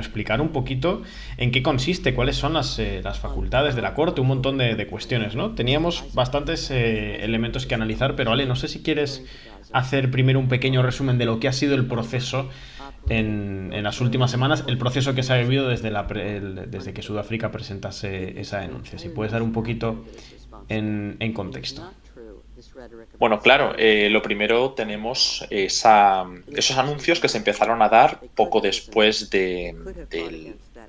explicar un poquito en qué consiste, cuáles son las facultades de la Corte, un montón de cuestiones, ¿no? Teníamos bastantes elementos que analizar, pero Ale, no sé si quieres hacer primero un pequeño resumen de lo que ha sido el proceso en las últimas semanas, el proceso que se ha vivido desde que Sudáfrica presentase esa denuncia. Si puedes dar un poquito en contexto. Bueno, claro, lo primero tenemos esos anuncios que se empezaron a dar poco después de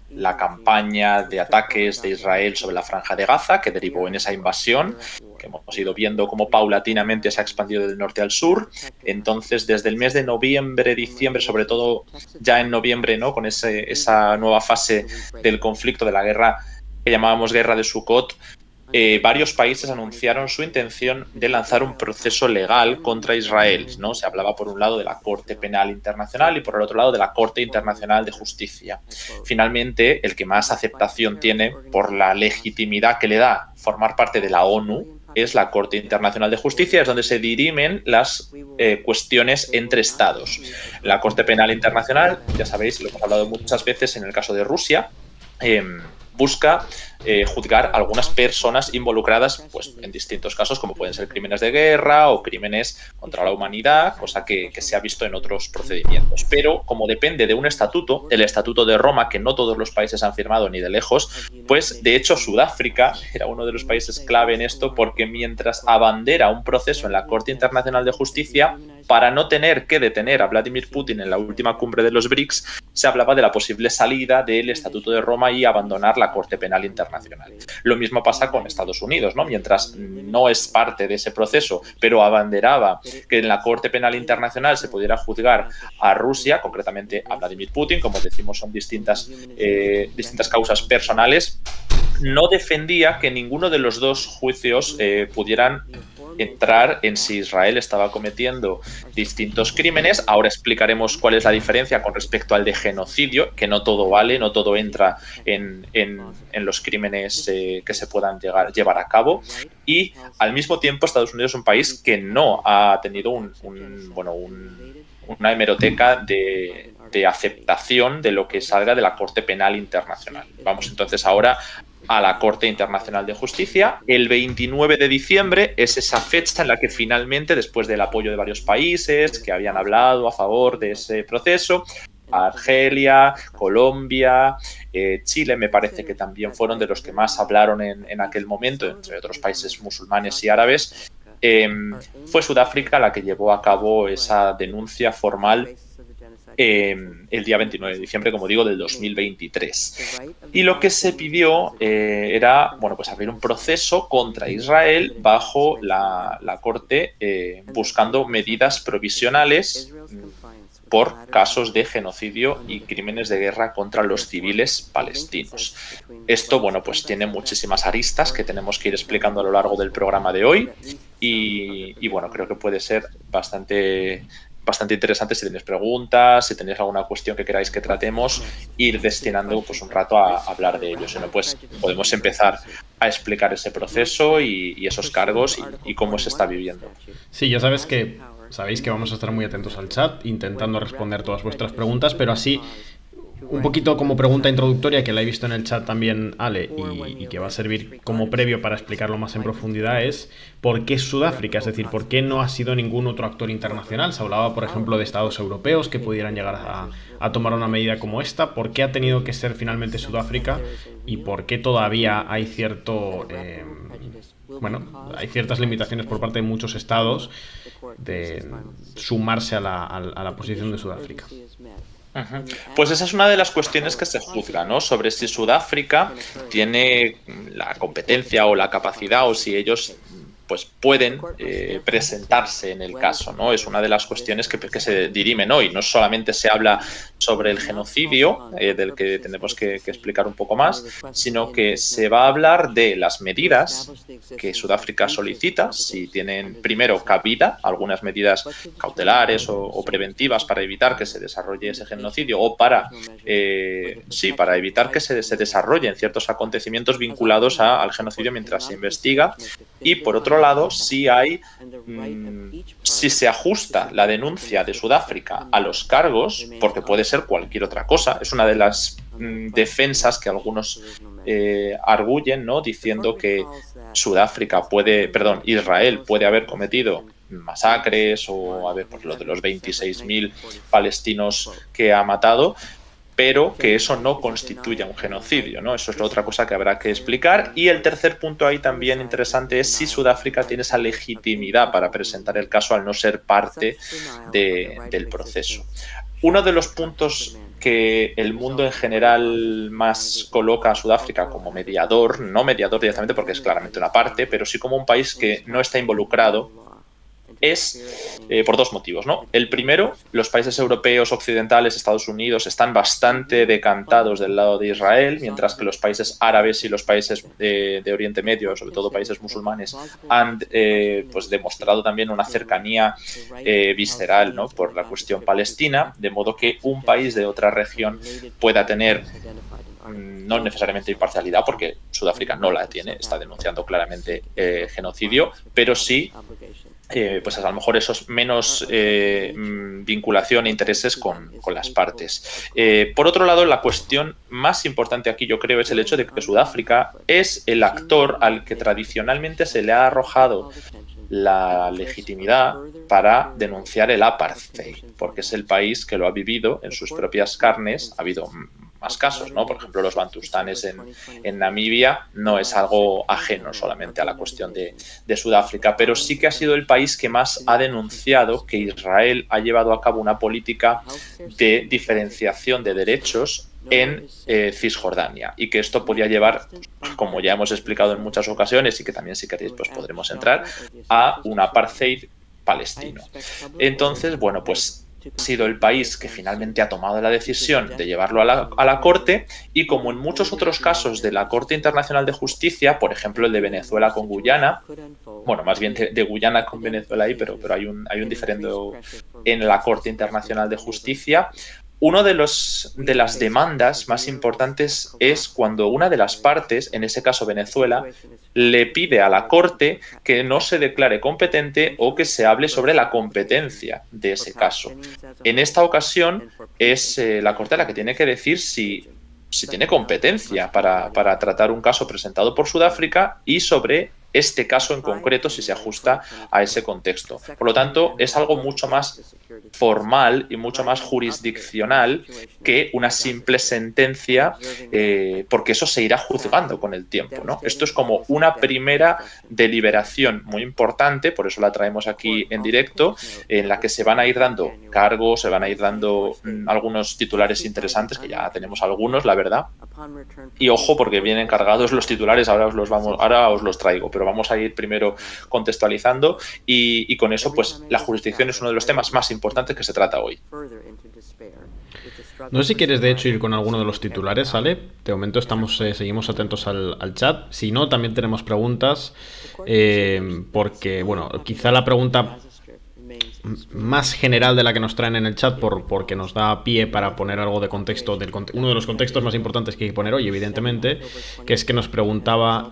la campaña de ataques de Israel sobre la Franja de Gaza, que derivó en esa invasión, que hemos ido viendo cómo paulatinamente se ha expandido del norte al sur. Entonces, desde el mes de noviembre, diciembre, sobre todo ya en noviembre, ¿no? Con esa nueva fase del conflicto, de la guerra que llamábamos Guerra de Sukkot, varios países anunciaron su intención de lanzar un proceso legal contra Israel, ¿no? Se hablaba por un lado de la Corte Penal Internacional y por el otro lado de la Corte Internacional de Justicia. Finalmente, el que más aceptación tiene por la legitimidad que le da formar parte de la ONU es la Corte Internacional de Justicia, es donde se dirimen las cuestiones entre estados. La Corte Penal Internacional, ya sabéis, lo hemos hablado muchas veces en el caso de Rusia, busca juzgar a algunas personas involucradas pues, en distintos casos, como pueden ser crímenes de guerra o crímenes contra la humanidad, cosa que se ha visto en otros procedimientos. Pero como depende de un estatuto, el Estatuto de Roma, que no todos los países han firmado ni de lejos, pues de hecho Sudáfrica era uno de los países clave en esto, porque mientras abandera un proceso en la Corte Internacional de Justicia, para no tener que detener a Vladimir Putin en la última cumbre de los BRICS, se hablaba de la posible salida del Estatuto de Roma y abandonar la Corte Penal Internacional. Lo mismo pasa con Estados Unidos, ¿no? Mientras no es parte de ese proceso, pero abanderaba que en la Corte Penal Internacional se pudiera juzgar a Rusia, concretamente a Vladimir Putin, como decimos, son distintas causas personales, no defendía que ninguno de los dos juicios pudieran entrar en si Israel estaba cometiendo distintos crímenes. Ahora explicaremos cuál es la diferencia con respecto al de genocidio, que no todo vale, no todo entra en los crímenes que se puedan llevar a cabo. Y al mismo tiempo Estados Unidos es un país que no ha tenido una hemeroteca de aceptación de lo que salga de la Corte Penal Internacional. Vamos entonces ahora a la Corte Internacional de Justicia. El 29 de diciembre es esa fecha en la que finalmente, después del apoyo de varios países que habían hablado a favor de ese proceso, Argelia, Colombia, Chile me parece que también fueron de los que más hablaron en aquel momento, entre otros países musulmanes y árabes, fue Sudáfrica la que llevó a cabo esa denuncia formal el día 29 de diciembre, como digo, del 2023. Y lo que se pidió era, bueno, pues abrir un proceso contra Israel bajo la Corte, buscando medidas provisionales por casos de genocidio y crímenes de guerra contra los civiles palestinos. Esto, bueno, pues tiene muchísimas aristas que tenemos que ir explicando a lo largo del programa de hoy y bueno, creo que puede ser bastante interesante. Si tenéis preguntas, si tenéis alguna cuestión que queráis que tratemos, ir destinando pues un rato a hablar de ello. Si no, pues podemos empezar a explicar ese proceso y esos cargos y cómo se está viviendo. Sí, ya sabéis que vamos a estar muy atentos al chat, intentando responder todas vuestras preguntas, pero así, un poquito como pregunta introductoria, que la he visto en el chat también, Ale, y que va a servir como previo para explicarlo más en profundidad, es ¿por qué Sudáfrica? Es decir, ¿por qué no ha sido ningún otro actor internacional? Se hablaba, por ejemplo, de estados europeos que pudieran llegar a tomar una medida como esta. ¿Por qué ha tenido que ser finalmente Sudáfrica? ¿Y por qué todavía hay hay ciertas limitaciones por parte de muchos estados de sumarse a la posición de Sudáfrica? Ujú. Pues esa es una de las cuestiones que se juzga, ¿no? Sobre si Sudáfrica tiene la competencia o la capacidad o si ellos pues pueden presentarse en el caso, ¿no? Es una de las cuestiones que se dirimen hoy. No solamente se habla sobre el genocidio, del que tenemos que explicar un poco más, sino que se va a hablar de las medidas que Sudáfrica solicita, si tienen primero cabida, algunas medidas cautelares o preventivas para evitar que se desarrolle ese genocidio o para evitar que se desarrollen ciertos acontecimientos vinculados al genocidio mientras se investiga. y por otro lado, si se ajusta la denuncia de Sudáfrica a los cargos, porque puede ser cualquier otra cosa. Es una de las defensas que algunos arguyen, ¿no? Diciendo que Israel puede haber cometido masacres o pues, lo de los 26.000 palestinos que ha matado, pero que eso no constituya un genocidio, ¿no? Eso es la otra cosa que habrá que explicar. Y el tercer punto ahí también interesante es si Sudáfrica tiene esa legitimidad para presentar el caso al no ser parte del proceso. Uno de los puntos que el mundo en general más coloca a Sudáfrica como mediador, no mediador directamente porque es claramente una parte, pero sí como un país que no está involucrado, es por dos motivos, ¿no? El primero, los países europeos, occidentales, Estados Unidos, están bastante decantados del lado de Israel, mientras que los países árabes y los países de Oriente Medio, sobre todo países musulmanes, han pues demostrado también una cercanía visceral, ¿no? Por la cuestión palestina, de modo que un país de otra región pueda tener no necesariamente imparcialidad, porque Sudáfrica no la tiene, está denunciando claramente genocidio, pero sí pues a lo mejor eso es menos vinculación e intereses con las partes. Por otro lado, la cuestión más importante aquí, yo creo, es el hecho de que Sudáfrica es el actor al que tradicionalmente se le ha arrojado la legitimidad para denunciar el apartheid, porque es el país que lo ha vivido en sus propias carnes. Ha habido más casos, ¿no? Por ejemplo, los bantustanes en Namibia no es algo ajeno solamente a la cuestión de Sudáfrica, pero sí que ha sido el país que más ha denunciado que Israel ha llevado a cabo una política de diferenciación de derechos en Cisjordania, y que esto podría llevar, como ya hemos explicado en muchas ocasiones y que también si queréis pues podremos entrar, a un apartheid palestino. Entonces, bueno, pues ha sido el país que finalmente ha tomado la decisión de llevarlo a la Corte, y como en muchos otros casos de la Corte Internacional de Justicia, por ejemplo el de Venezuela con Guyana, bueno, más bien de Guyana con Venezuela ahí, pero hay un diferendo en la Corte Internacional de Justicia. Una de las demandas más importantes es cuando una de las partes, en ese caso Venezuela, le pide a la Corte que no se declare competente o que se hable sobre la competencia de ese caso. En esta ocasión es la Corte la que tiene que decir si tiene competencia para tratar un caso presentado por Sudáfrica y sobre este caso en concreto si se ajusta a ese contexto. Por lo tanto, es algo mucho más formal y mucho más jurisdiccional que una simple sentencia, porque eso se irá juzgando con el tiempo, ¿no? Esto es como una primera deliberación muy importante, por eso la traemos aquí en directo, en la que se van a ir dando cargos, se van a ir dando algunos titulares interesantes, que ya tenemos algunos, la verdad. Y ojo, porque vienen cargados los titulares, ahora os los traigo, pero vamos a ir primero contextualizando y con eso pues la jurisdicción es uno de los temas más importantes que se trata hoy. No sé si quieres de hecho ir con alguno de los titulares, Ale. De momento seguimos atentos al chat. Si no, también tenemos preguntas, porque bueno, quizá la pregunta más general de la que nos traen en el chat, porque nos da pie para poner algo de contexto, uno de los contextos más importantes que hay que poner hoy, evidentemente, que es que nos preguntaba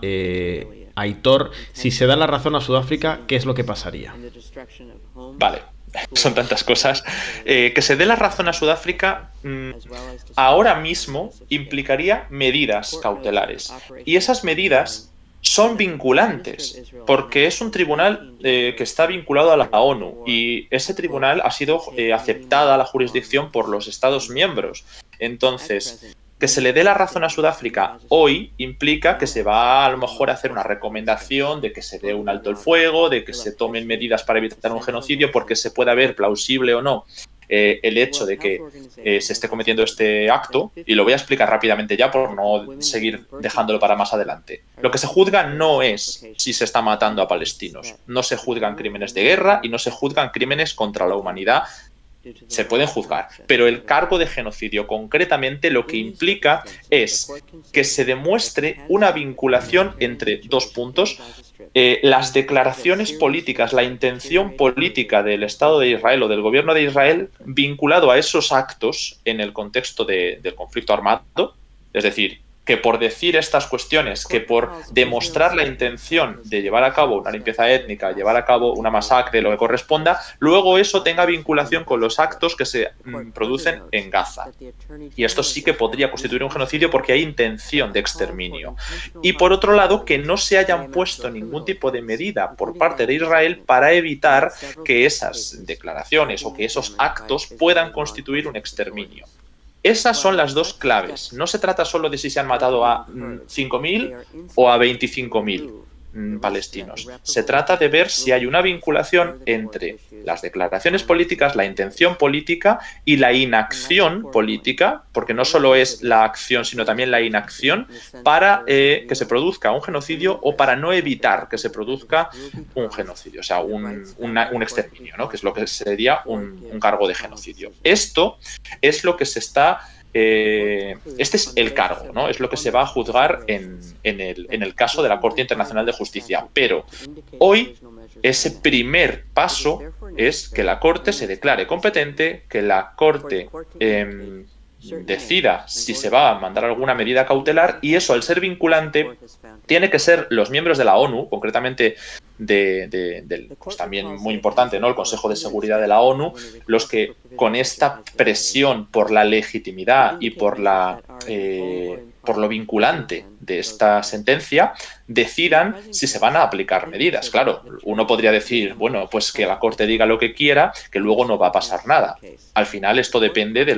Aitor, si se da la razón a Sudáfrica, ¿qué es lo que pasaría? Vale, son tantas cosas. Que se dé la razón a Sudáfrica ahora mismo implicaría medidas cautelares, y esas medidas son vinculantes, porque es un tribunal que está vinculado a la ONU, y ese tribunal ha sido aceptada la jurisdicción por los Estados miembros. Entonces, que se le dé la razón a Sudáfrica hoy implica que se va a lo mejor a hacer una recomendación de que se dé un alto el fuego, de que se tomen medidas para evitar un genocidio, porque se pueda ver plausible o no el hecho de que se esté cometiendo este acto, y lo voy a explicar rápidamente ya por no seguir dejándolo para más adelante. Lo que se juzga no es si se está matando a palestinos, no se juzgan crímenes de guerra y no se juzgan crímenes contra la humanidad. Se pueden juzgar, pero el cargo de genocidio concretamente lo que implica es que se demuestre una vinculación entre dos puntos: las declaraciones políticas, la intención política del Estado de Israel o del gobierno de Israel vinculado a esos actos en el contexto del conflicto armado, es decir, que por decir estas cuestiones, que por demostrar la intención de llevar a cabo una limpieza étnica, llevar a cabo una masacre, lo que corresponda, luego eso tenga vinculación con los actos que se producen en Gaza. Y esto sí que podría constituir un genocidio porque hay intención de exterminio. Y por otro lado, que no se hayan puesto ningún tipo de medida por parte de Israel para evitar que esas declaraciones o que esos actos puedan constituir un exterminio. Esas son las dos claves. No se trata solo de si se han matado a 5.000 o a 25.000 palestinos. Se trata de ver si hay una vinculación entre las declaraciones políticas, la intención política y la inacción política, porque no solo es la acción, sino también la inacción para que se produzca un genocidio o para no evitar que se produzca un genocidio, o sea, un exterminio, ¿no? Que es lo que sería un cargo de genocidio. Esto es lo que se está... este es el cargo, ¿no? Es lo que se va a juzgar en el caso de la Corte Internacional de Justicia. Pero hoy ese primer paso es que la Corte se declare competente, que la Corte decida si se va a mandar alguna medida cautelar, y eso, al ser vinculante, tiene que ser los miembros de la ONU, concretamente pues también muy importante, ¿no?, el Consejo de Seguridad de la ONU, los que con esta presión por la legitimidad y por lo vinculante de esta sentencia decidan si se van a aplicar medidas. Claro, uno podría decir, bueno, pues que la Corte diga lo que quiera, que luego no va a pasar nada. Al final esto depende de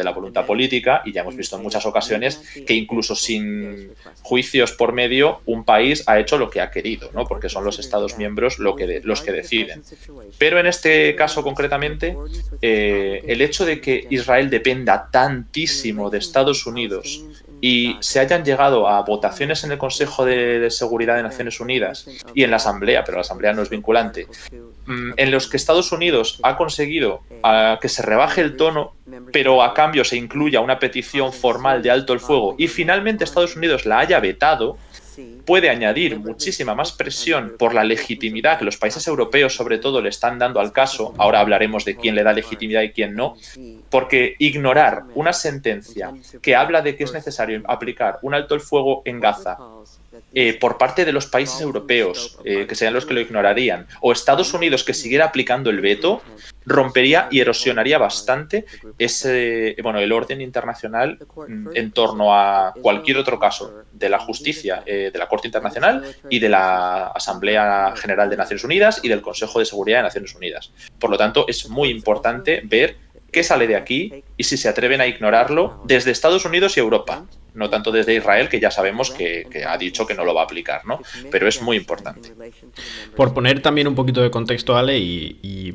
la voluntad política, y ya hemos visto en muchas ocasiones que incluso sin juicios por medio un país ha hecho lo que ha querido, ¿no?, porque son los Estados miembros los que deciden. Pero en este caso concretamente, el hecho de que Israel dependa tantísimo de Estados Unidos y se hayan llegado a votaciones en el Consejo de Seguridad de Naciones Unidas y en la Asamblea, pero la Asamblea no es vinculante, en los que Estados Unidos ha conseguido que se rebaje el tono, pero a cambio se incluya una petición formal de alto el fuego, y finalmente Estados Unidos la haya vetado, puede añadir muchísima más presión por la legitimidad que los países europeos sobre todo le están dando al caso. Ahora hablaremos de quién le da legitimidad y quién no, porque ignorar una sentencia que habla de que es necesario aplicar un alto el fuego en Gaza por parte de los países europeos, que serían los que lo ignorarían, o Estados Unidos, que siguiera aplicando el veto, rompería y erosionaría bastante el orden internacional en torno a cualquier otro caso de la justicia, de la Corte Internacional y de la Asamblea General de Naciones Unidas y del Consejo de Seguridad de Naciones Unidas. Por lo tanto, es muy importante ver qué sale de aquí y si se atreven a ignorarlo desde Estados Unidos y Europa, no tanto desde Israel, que ya sabemos que ha dicho que no lo va a aplicar, ¿no? Pero es muy importante. Por poner también un poquito de contexto, Ale, y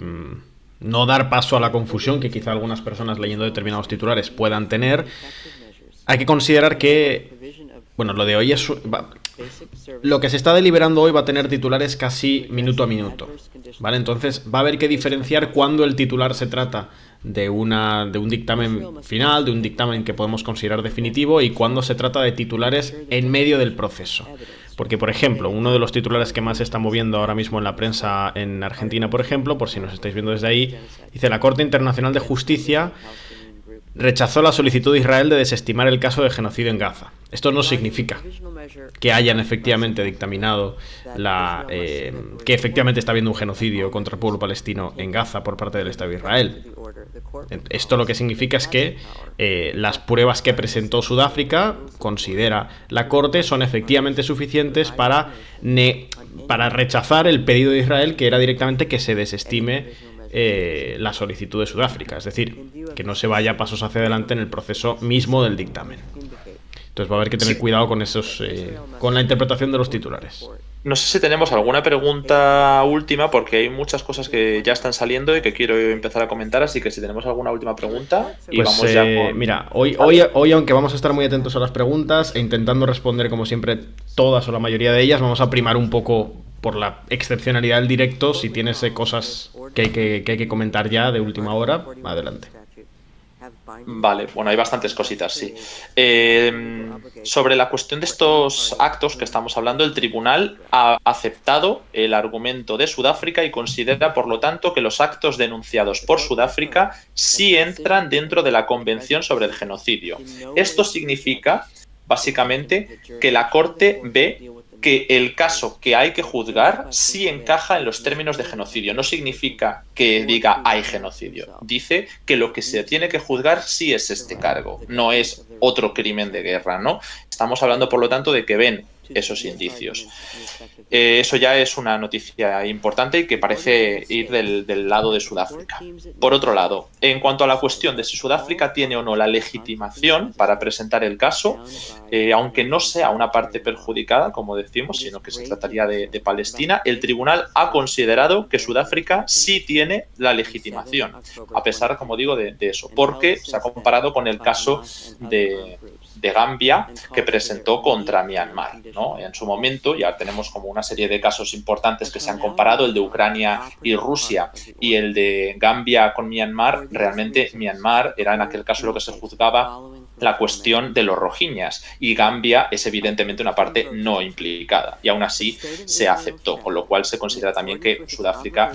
no dar paso a la confusión que quizá algunas personas leyendo determinados titulares puedan tener, hay que considerar que, bueno, lo de hoy es... Lo que se está deliberando hoy va a tener titulares casi minuto a minuto, ¿vale? Entonces va a haber que diferenciar cuando el titular se trata de un dictamen final, de un dictamen que podemos considerar definitivo, y cuando se trata de titulares en medio del proceso. Porque, por ejemplo, uno de los titulares que más se está moviendo ahora mismo en la prensa en Argentina, por ejemplo, por si nos estáis viendo desde ahí, dice: la Corte Internacional de Justicia rechazó la solicitud de Israel de desestimar el caso de genocidio en Gaza. Esto no significa que hayan efectivamente dictaminado que efectivamente está habiendo un genocidio contra el pueblo palestino en Gaza por parte del Estado de Israel. Esto lo que significa es que las pruebas que presentó Sudáfrica, considera la Corte, son efectivamente suficientes para rechazar el pedido de Israel, que era directamente que se desestime la solicitud de Sudáfrica, es decir, que no se vaya pasos hacia adelante en el proceso mismo del dictamen. Entonces va a haber que tener cuidado con con la interpretación de los titulares. No sé si tenemos alguna pregunta última, porque hay muchas cosas que ya están saliendo y que quiero empezar a comentar, así que si tenemos alguna última pregunta, y pues, vamos ya con... Mira, hoy aunque vamos a estar muy atentos a las preguntas e intentando responder como siempre todas o la mayoría de ellas, vamos a primar un poco por la excepcionalidad del directo. Si tienes cosas que hay que comentar ya de última hora, adelante. Vale, bueno, hay bastantes cositas, sí. Sobre la cuestión de estos actos que estamos hablando, el tribunal ha aceptado el argumento de Sudáfrica y considera, por lo tanto, que los actos denunciados por Sudáfrica sí entran dentro de la Convención sobre el Genocidio. Esto significa básicamente que la Corte ve que el caso que hay que juzgar sí encaja en los términos de genocidio. No significa que diga hay genocidio. Dice que lo que se tiene que juzgar sí es este cargo, no es otro crimen de guerra, ¿no? Estamos hablando, por lo tanto, de que ven esos indicios. Eso ya es una noticia importante y que parece ir del lado de Sudáfrica. Por otro lado, en cuanto a la cuestión de si Sudáfrica tiene o no la legitimación para presentar el caso, aunque no sea una parte perjudicada, como decimos, sino que se trataría de Palestina, el tribunal ha considerado que Sudáfrica sí tiene la legitimación, a pesar, como digo, de eso, porque se ha comparado con el caso de Gambia que presentó contra Myanmar, ¿no? En su momento ya tenemos como una serie de casos importantes que se han comparado, el de Ucrania y Rusia y el de Gambia con Myanmar. Realmente Myanmar era en aquel caso lo que se juzgaba la cuestión de los rohingyas y Gambia es evidentemente una parte no implicada y aún así se aceptó, con lo cual se considera también que Sudáfrica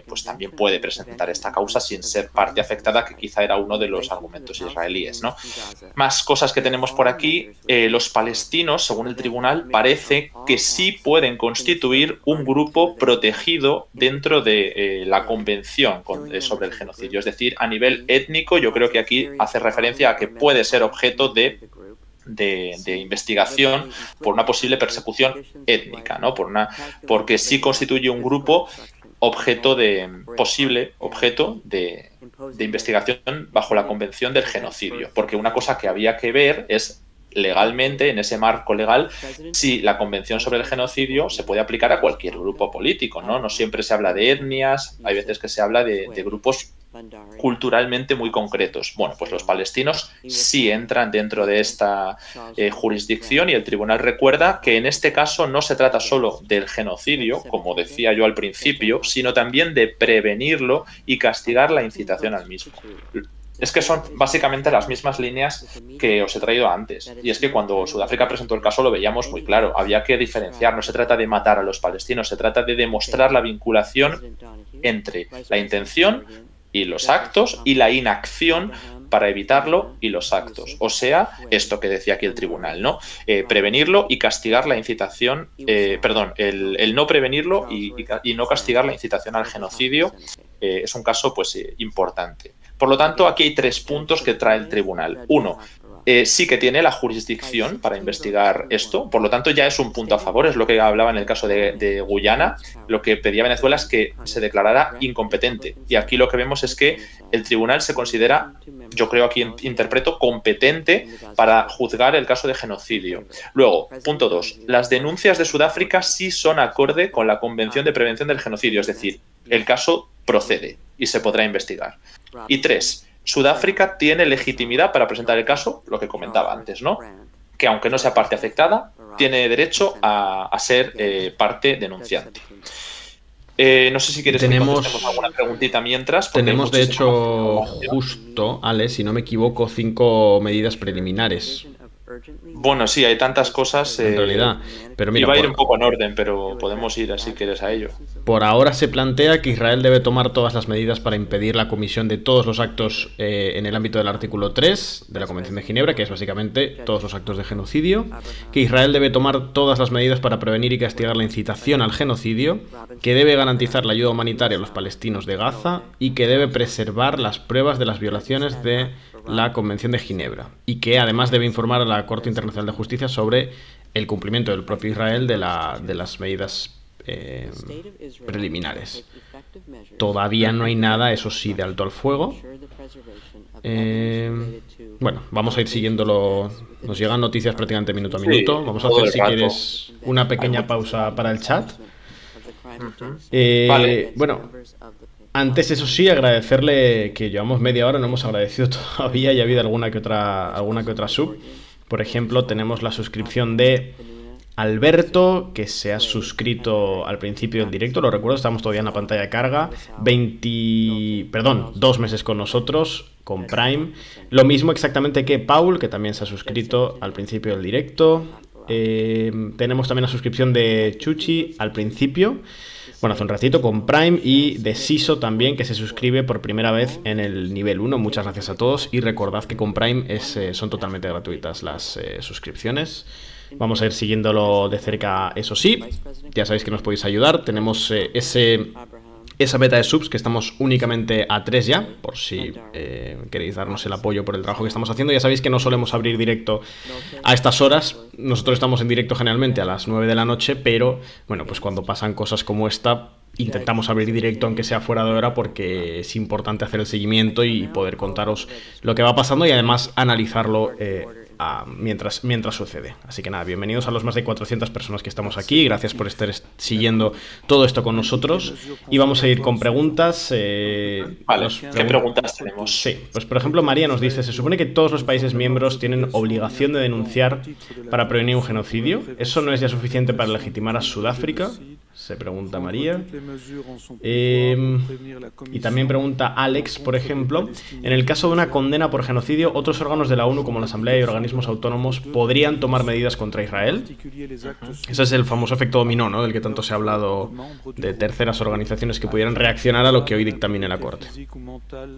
pues también puede presentar esta causa sin ser parte afectada, que quizá era uno de los argumentos israelíes, ¿no? Más cosas que tenemos por aquí. Los palestinos, según el tribunal, parece que sí pueden constituir un grupo protegido dentro de la convención sobre el genocidio, es decir, a nivel étnico. Yo creo que aquí hace referencia a que puede ser objeto de investigación por una posible persecución étnica, ¿no? Porque sí constituye un grupo posible objeto de investigación bajo la Convención del Genocidio, porque una cosa que había que ver es legalmente, en ese marco legal, si la Convención sobre el Genocidio se puede aplicar a cualquier grupo político, ¿no? No siempre se habla de etnias, hay veces que se habla de grupos culturalmente muy concretos. Bueno, pues los palestinos sí entran dentro de esta jurisdicción y el tribunal recuerda que en este caso no se trata solo del genocidio, como decía yo al principio, sino también de prevenirlo y castigar la incitación al mismo. Es que son básicamente las mismas líneas que os he traído antes. Y es que cuando Sudáfrica presentó el caso lo veíamos muy claro. Había que diferenciar. No se trata de matar a los palestinos, se trata de demostrar la vinculación entre la intención y los actos y la inacción para evitarlo y los actos. O sea, esto que decía aquí el tribunal, ¿no? Prevenirlo y castigar la incitación, el no prevenirlo y no castigar la incitación al genocidio es un caso pues importante. Por lo tanto, aquí hay 3 puntos que trae el tribunal. Uno, sí que tiene la jurisdicción para investigar esto, por lo tanto ya es un punto a favor, es lo que hablaba en el caso de Guyana. Lo que pedía Venezuela es que se declarara incompetente y aquí lo que vemos es que el tribunal se considera, yo creo aquí interpreto, competente para juzgar el caso de genocidio. Luego, punto 2, las denuncias de Sudáfrica sí son acorde con la Convención de Prevención del Genocidio, es decir, el caso procede y se podrá investigar. Y 3, Sudáfrica tiene legitimidad para presentar el caso, lo que comentaba antes, ¿no? Que aunque no sea parte afectada, tiene derecho a ser parte denunciante. No sé si quieres que contestemos alguna preguntita mientras. Tenemos, de hecho, justo, Ale, si no me equivoco, 5 medidas preliminares. Bueno, sí, hay tantas cosas. En realidad. Pero mira, iba a ir un poco en orden, pero podemos ir así quieres a ello. Por ahora se plantea que Israel debe tomar todas las medidas para impedir la comisión de todos los actos en el ámbito del artículo 3 de la Convención de Ginebra, que es básicamente todos los actos de genocidio. Que Israel debe tomar todas las medidas para prevenir y castigar la incitación al genocidio. Que debe garantizar la ayuda humanitaria a los palestinos de Gaza. Y que debe preservar las pruebas de las violaciones de la Convención de Ginebra. Y que además debe informar a la Corte Internacional de Justicia sobre el cumplimiento del propio Israel de las medidas preliminares. Todavía no hay nada, eso sí, de alto al fuego. Bueno, vamos a ir siguiéndolo. Nos llegan noticias prácticamente minuto a minuto. Vamos a hacer, si quieres, una pequeña pausa para el chat. Vale. Bueno, antes, eso sí, agradecerle que llevamos media hora, no hemos agradecido todavía y ha habido alguna que otra sub. Por ejemplo, tenemos la suscripción de Alberto, que se ha suscrito al principio del directo, lo recuerdo, estamos todavía en la pantalla de carga. 2 meses con nosotros, con Prime. Lo mismo exactamente que Paul, que también se ha suscrito al principio del directo. Tenemos también la suscripción de Chuchi al principio. bueno, hace un ratito con Prime, y de Siso también, que se suscribe por primera vez en el nivel 1. Muchas gracias a todos y recordad que con Prime son totalmente gratuitas las suscripciones. Vamos a ir siguiéndolo de cerca, eso sí. Ya sabéis que nos podéis ayudar. Tenemos esa beta de subs, que estamos únicamente a 3 ya, por si queréis darnos el apoyo por el trabajo que estamos haciendo. Ya sabéis que no solemos abrir directo a estas horas. Nosotros estamos en directo generalmente a las 9 de la noche, pero bueno, pues cuando pasan cosas como esta, intentamos abrir directo aunque sea fuera de hora, porque es importante hacer el seguimiento y poder contaros lo que va pasando y además analizarlo mientras sucede. Así que nada, bienvenidos a los más de 400 personas que estamos aquí. Gracias por estar siguiendo todo esto con nosotros. Y vamos a ir con preguntas. Vale, ¿qué preguntas tenemos? Sí, pues por ejemplo María nos dice: se supone que todos los países miembros tienen obligación de denunciar para prevenir un genocidio. ¿Eso no es ya suficiente para legitimar a Sudáfrica? Se pregunta María. Y también pregunta Alex, por ejemplo: en el caso de una condena por genocidio, ¿otros órganos de la ONU como la Asamblea y organismos autónomos podrían tomar medidas contra Israel? Ese es el famoso efecto dominó, ¿no?, del que tanto se ha hablado, de terceras organizaciones que pudieran reaccionar a lo que hoy dictamine la Corte.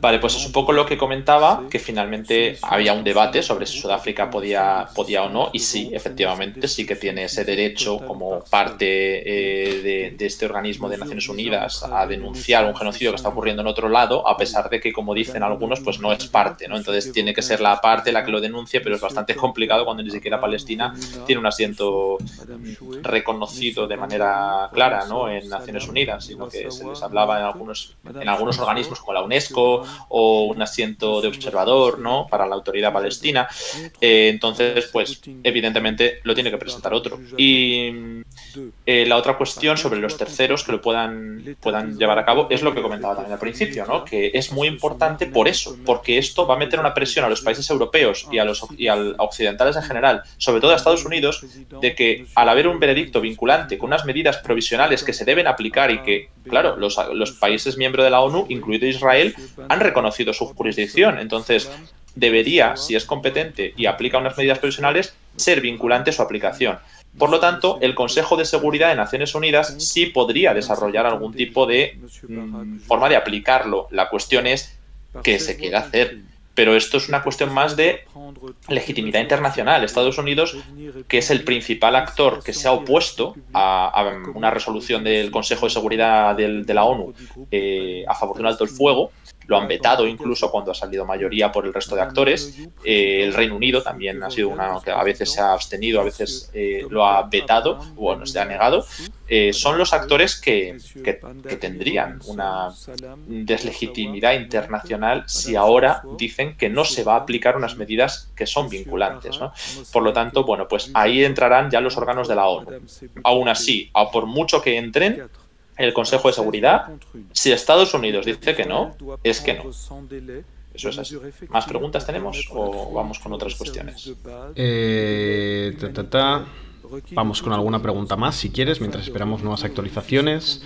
Vale, pues es un poco lo que comentaba, que finalmente había un debate sobre si Sudáfrica podía o no, y sí, efectivamente, sí que tiene ese derecho como parte de este organismo de Naciones Unidas a denunciar un genocidio que está ocurriendo en otro lado, a pesar de que, como dicen algunos, pues no es parte, ¿no? Entonces tiene que ser la parte la que lo denuncie, pero es bastante complicado cuando ni siquiera Palestina tiene un asiento reconocido de manera clara, ¿no?, en Naciones Unidas, sino que se les hablaba en algunos organismos como la UNESCO o un asiento de observador, ¿no?, para la autoridad palestina. Entonces, pues evidentemente lo tiene que presentar otro. Y la otra cuestión sobre los terceros que lo puedan llevar a cabo es lo que comentaba también al principio, ¿no?, que es muy importante por eso, porque esto va a meter una presión a los países europeos y a occidentales en general, sobre todo a Estados Unidos, de que al haber un veredicto vinculante con unas medidas provisionales que se deben aplicar y que, claro, los países miembros de la ONU, incluido Israel, han reconocido su jurisdicción. Entonces, debería, si es competente y aplica unas medidas provisionales, ser vinculante su aplicación. Por lo tanto, el Consejo de Seguridad de Naciones Unidas sí podría desarrollar algún tipo de forma de aplicarlo. La cuestión es qué se quiere hacer. Pero esto es una cuestión más de legitimidad internacional. Estados Unidos, que es el principal actor que se ha opuesto a una resolución del Consejo de Seguridad de la ONU a favor de un alto el fuego, lo han vetado incluso cuando ha salido mayoría por el resto de actores. El Reino Unido también ha sido una que a veces se ha abstenido, a veces lo ha vetado, bueno, se ha negado. Son los actores que tendrían una deslegitimidad internacional si ahora dicen que no se va a aplicar unas medidas que son vinculantes, ¿no? Por lo tanto, bueno, pues ahí entrarán ya los órganos de la ONU. Aún así, por mucho que entren, el Consejo de Seguridad, si Estados Unidos dice que no, es que no. Eso es así. ¿Más preguntas tenemos o vamos con otras cuestiones? Vamos con alguna pregunta más, si quieres, mientras esperamos nuevas actualizaciones.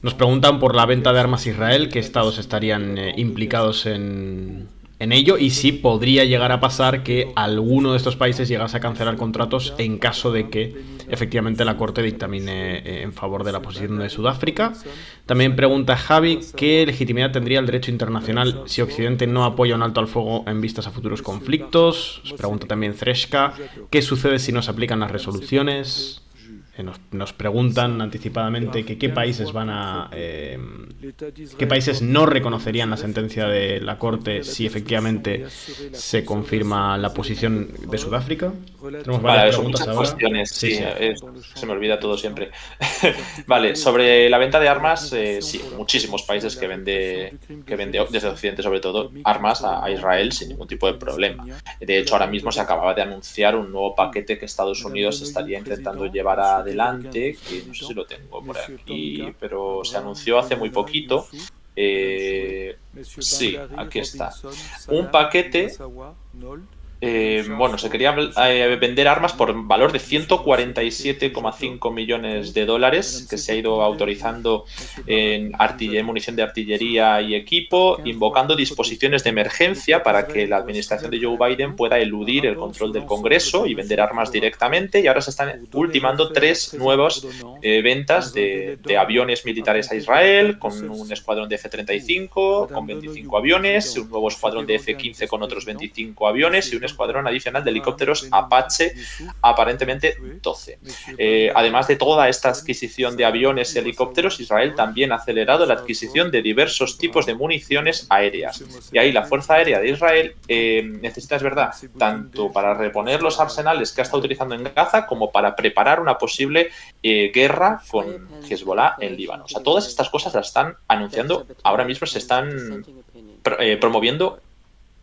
Nos preguntan por la venta de armas a Israel, qué estados estarían implicados en ello, y si podría llegar a pasar que alguno de estos países llegase a cancelar contratos en caso de que efectivamente la Corte dictamine en favor de la posición de Sudáfrica. También pregunta Javi qué legitimidad tendría el derecho internacional si Occidente no apoya un alto al fuego en vistas a futuros conflictos. Pregunta también Zreshka qué sucede si no se aplican las resoluciones. Nos preguntan anticipadamente que qué países qué países no reconocerían la sentencia de la Corte si efectivamente se confirma la posición de Sudáfrica. Tenemos varias preguntas ahora. Cuestiones, sí. Se me olvida todo siempre. Vale, sobre la venta de armas, sí, muchísimos países que vende desde Occidente sobre todo armas a Israel sin ningún tipo de problema. De hecho, ahora mismo se acababa de anunciar un nuevo paquete que Estados Unidos estaría intentando llevar adelante, que no sé si lo tengo por aquí, pero se anunció hace muy poquito. Sí, aquí está. Un paquete Bueno, se quería vender armas por valor de 147,5 millones de dólares que se ha ido autorizando en munición de artillería y equipo, invocando disposiciones de emergencia para que la administración de Joe Biden pueda eludir el control del Congreso y vender armas directamente. Y ahora se están ultimando 3 nuevas ventas de aviones militares a Israel, con un escuadrón de F-35 con 25 aviones, un nuevo escuadrón de F-15 con otros 25 aviones y un escuadrón adicional de helicópteros Apache, aparentemente 12. Además de toda esta adquisición de aviones y helicópteros, Israel también ha acelerado la adquisición de diversos tipos de municiones aéreas. Y ahí la Fuerza Aérea de Israel necesita, es verdad, tanto para reponer los arsenales que ha estado utilizando en Gaza como para preparar una posible guerra con Hezbollah en Líbano. O sea, todas estas cosas las están anunciando, ahora mismo se están promoviendo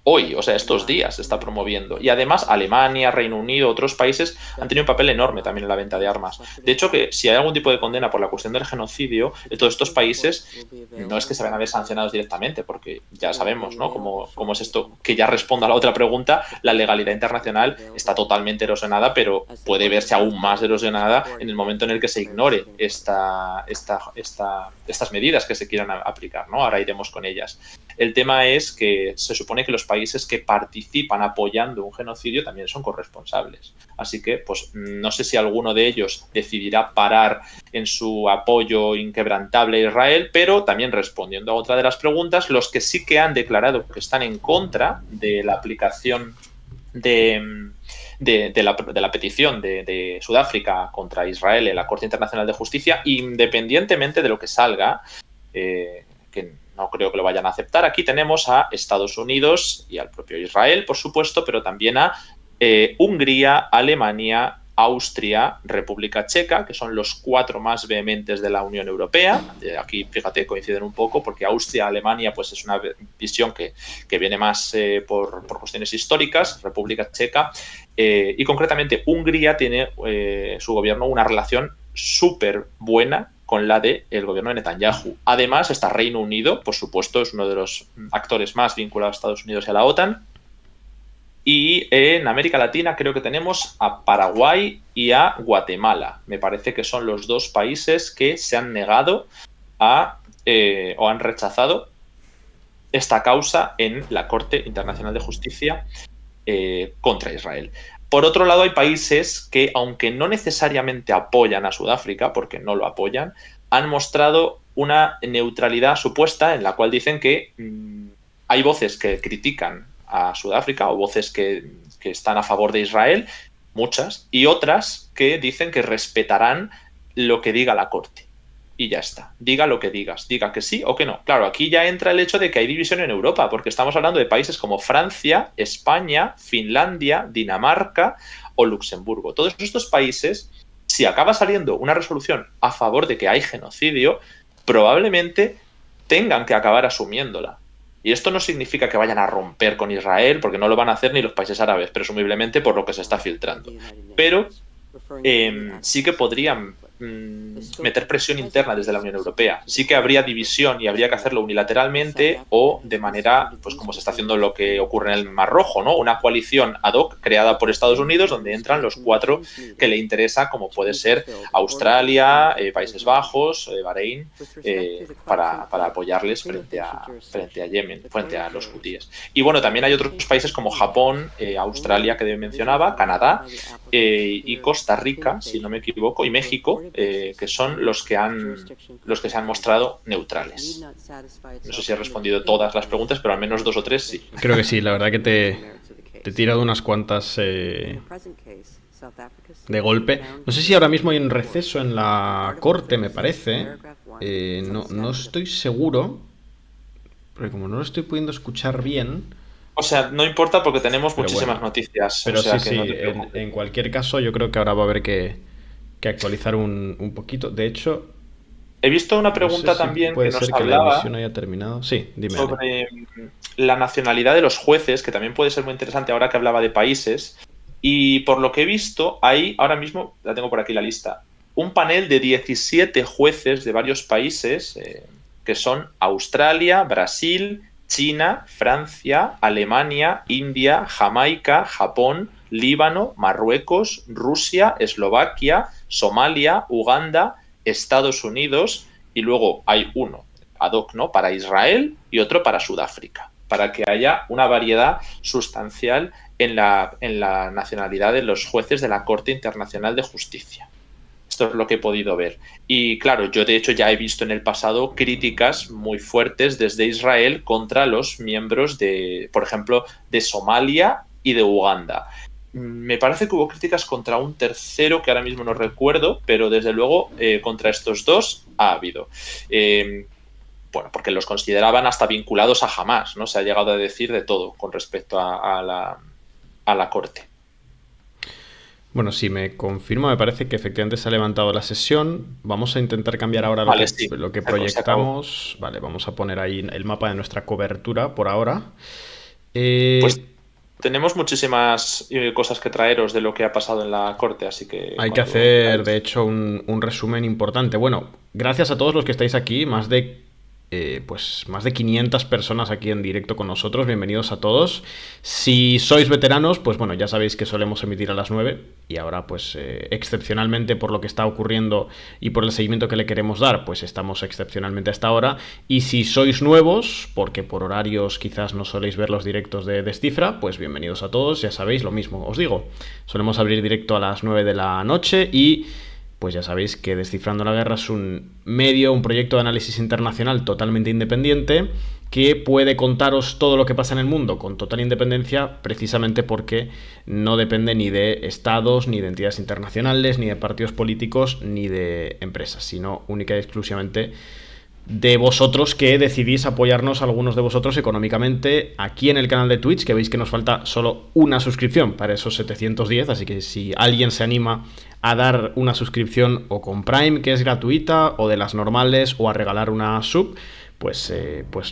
hoy, o sea, estos días se está promoviendo. Y además Alemania, Reino Unido, otros países han tenido un papel enorme también en la venta de armas. De hecho, que si hay algún tipo de condena por la cuestión del genocidio, de todos estos países no es que se van a ver sancionados directamente, porque ya sabemos, ¿no?, cómo es esto, que ya respondo a la otra pregunta, la legalidad internacional está totalmente erosionada, pero puede verse aún más erosionada en el momento en el que se ignore estas medidas que se quieran aplicar, ¿no? Ahora iremos con ellas. El tema es que se supone que los países que participan apoyando un genocidio también son corresponsables. Así que, pues, no sé si alguno de ellos decidirá parar en su apoyo inquebrantable a Israel, pero también respondiendo a otra de las preguntas, los que sí que han declarado que están en contra de la aplicación de la petición de Sudáfrica contra Israel en la Corte Internacional de Justicia, independientemente de lo que salga, que no creo que lo vayan a aceptar. Aquí tenemos a Estados Unidos y al propio Israel, por supuesto, pero también a Hungría, Alemania, Austria, República Checa, que son los 4 más vehementes de la Unión Europea. Aquí, fíjate, coinciden un poco, porque Austria, Alemania, pues es una visión que viene más por cuestiones históricas, República Checa, y concretamente Hungría tiene su gobierno una relación súper buena con la del gobierno de Netanyahu. Además, está Reino Unido, por supuesto, es uno de los actores más vinculados a Estados Unidos y a la OTAN. Y en América Latina creo que tenemos a Paraguay y a Guatemala. Me parece que son los 2 países que se han negado o han rechazado esta causa en la Corte Internacional de Justicia contra Israel. Por otro lado, hay países que, aunque no necesariamente apoyan a Sudáfrica, porque no lo apoyan, han mostrado una neutralidad supuesta en la cual dicen que hay voces que critican a Sudáfrica o voces que están a favor de Israel, muchas, y otras que dicen que respetarán lo que diga la Corte. Y ya está. Diga lo que digas. Diga que sí o que no. Claro, aquí ya entra el hecho de que hay división en Europa, porque estamos hablando de países como Francia, España, Finlandia, Dinamarca o Luxemburgo. Todos estos países, si acaba saliendo una resolución a favor de que hay genocidio, probablemente tengan que acabar asumiéndola. Y esto no significa que vayan a romper con Israel, porque no lo van a hacer ni los países árabes, presumiblemente por lo que se está filtrando. Pero sí que podrían meter presión interna desde la Unión Europea. Sí que habría división y habría que hacerlo unilateralmente o de manera, pues como se está haciendo lo que ocurre en el Mar Rojo, ¿no? Una coalición ad hoc creada por Estados Unidos donde entran los 4 que le interesa, como puede ser Australia, Países Bajos, Bahrein, para apoyarles frente a Yemen, frente a los hutíes. Y bueno, también hay otros países como Japón, Australia, que mencionaba, Canadá y Costa Rica, si no me equivoco, y México, que son los que se han mostrado neutrales. No sé si he respondido todas las preguntas, pero al menos 2 o 3 sí. Creo que sí, la verdad que te he tirado unas cuantas de golpe. No sé si ahora mismo hay un receso en la corte, me parece. No estoy seguro, porque como no lo estoy pudiendo escuchar bien... O sea, no importa porque tenemos muchísimas noticias. Pero o sea, sí, que no en cualquier caso yo creo que ahora va a haber que actualizar un poquito. De hecho... He visto una pregunta también puede que ser nos que hablaba la emisión haya terminado. Sí, dime. Sobre la nacionalidad de los jueces, que también puede ser muy interesante ahora que hablaba de países. Y por lo que he visto, hay ahora mismo, la tengo por aquí la lista, un panel de 17 jueces de varios países, que son Australia, Brasil, China, Francia, Alemania, India, Jamaica, Japón, Líbano, Marruecos, Rusia, Eslovaquia, Somalia, Uganda, Estados Unidos y luego hay uno ad hoc, ¿no?, para Israel y otro para Sudáfrica, para que haya una variedad sustancial en la nacionalidad de los jueces de la Corte Internacional de Justicia. Esto es lo que he podido ver. Y claro, yo de hecho ya he visto en el pasado críticas muy fuertes desde Israel contra los miembros de, por ejemplo, de Somalia y de Uganda. Me parece que hubo críticas contra un tercero que ahora mismo no recuerdo, pero desde luego contra estos dos ha habido. Bueno, porque los consideraban hasta vinculados a Hamás, ¿no? Se ha llegado a decir de todo con respecto a la corte. Bueno, si me confirma, me parece que efectivamente se ha levantado la sesión. Vamos a intentar cambiar ahora Vale, sí. lo que proyectamos. Vale, vamos a poner ahí el mapa de nuestra cobertura por ahora. Pues tenemos muchísimas cosas que traeros de lo que ha pasado en la corte, así que... Hay que hacer, de hecho, un resumen importante. Bueno, gracias a todos los que estáis aquí, más de 500 personas aquí en directo con nosotros, bienvenidos a todos. Si sois veteranos, pues bueno, ya sabéis que solemos emitir a las 9 y ahora pues excepcionalmente por lo que está ocurriendo y por el seguimiento que le queremos dar, pues estamos excepcionalmente a esta hora. Y si sois nuevos, porque por horarios quizás no soléis ver los directos de Descifra, pues bienvenidos a todos, ya sabéis, lo mismo os digo, solemos abrir directo a las 9 de la noche y... pues ya sabéis que Descifrando la Guerra es un medio, un proyecto de análisis internacional totalmente independiente que puede contaros todo lo que pasa en el mundo con total independencia, precisamente porque no depende ni de estados, ni de entidades internacionales, ni de partidos políticos, ni de empresas, sino única y exclusivamente de vosotros que decidís apoyarnos, algunos de vosotros, económicamente aquí en el canal de Twitch, que veis que nos falta solo una suscripción para esos 710, así que si alguien se anima a dar una suscripción o con Prime, que es gratuita, o de las normales, o a regalar una sub, pues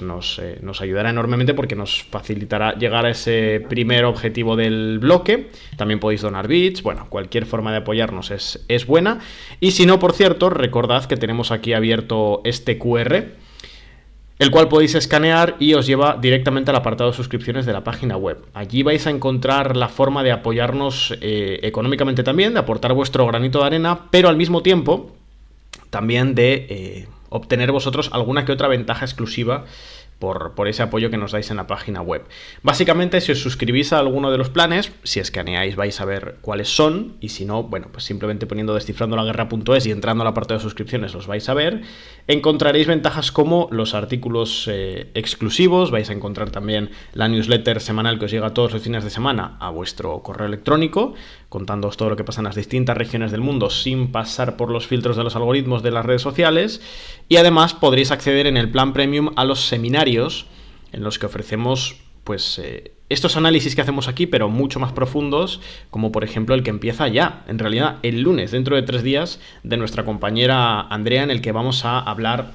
nos ayudará enormemente porque nos facilitará llegar a ese primer objetivo del bloque. También podéis donar bits, bueno, cualquier forma de apoyarnos es buena. Y si no, por cierto, recordad que tenemos aquí abierto este QR, el cual podéis escanear y os lleva directamente al apartado de suscripciones de la página web. Allí vais a encontrar la forma de apoyarnos económicamente también, de aportar vuestro granito de arena, pero al mismo tiempo también de obtener vosotros alguna que otra ventaja exclusiva por ese apoyo que nos dais en la página web. Básicamente, si os suscribís a alguno de los planes, si escaneáis vais a ver cuáles son, y si no, bueno, pues simplemente poniendo descifrandolaguerra.es y entrando al apartado de suscripciones los vais a ver. Encontraréis ventajas como los artículos exclusivos, vais a encontrar también la newsletter semanal que os llega todos los fines de semana a vuestro correo electrónico, contándoos todo lo que pasa en las distintas regiones del mundo sin pasar por los filtros de los algoritmos de las redes sociales. Y además podréis acceder en el plan premium a los seminarios en los que ofrecemos pues estos análisis que hacemos aquí, pero mucho más profundos, como por ejemplo el que empieza ya, en realidad el lunes, dentro de 3 días, de nuestra compañera Andrea, en el que vamos a hablar,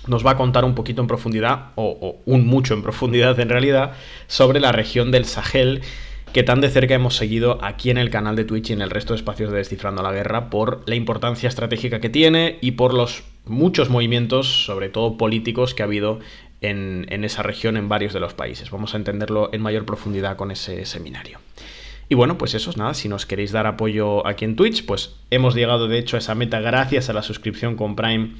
nos va a contar un poquito en profundidad, o un mucho en profundidad en realidad, sobre la región del Sahel, que tan de cerca hemos seguido aquí en el canal de Twitch y en el resto de espacios de Descifrando la Guerra por la importancia estratégica que tiene y por los muchos movimientos, sobre todo políticos, que ha habido en esa región en varios de los países. Vamos a entenderlo en mayor profundidad con ese seminario. Y bueno, pues eso es nada, si nos queréis dar apoyo aquí en Twitch, pues hemos llegado de hecho a esa meta gracias a la suscripción con Prime.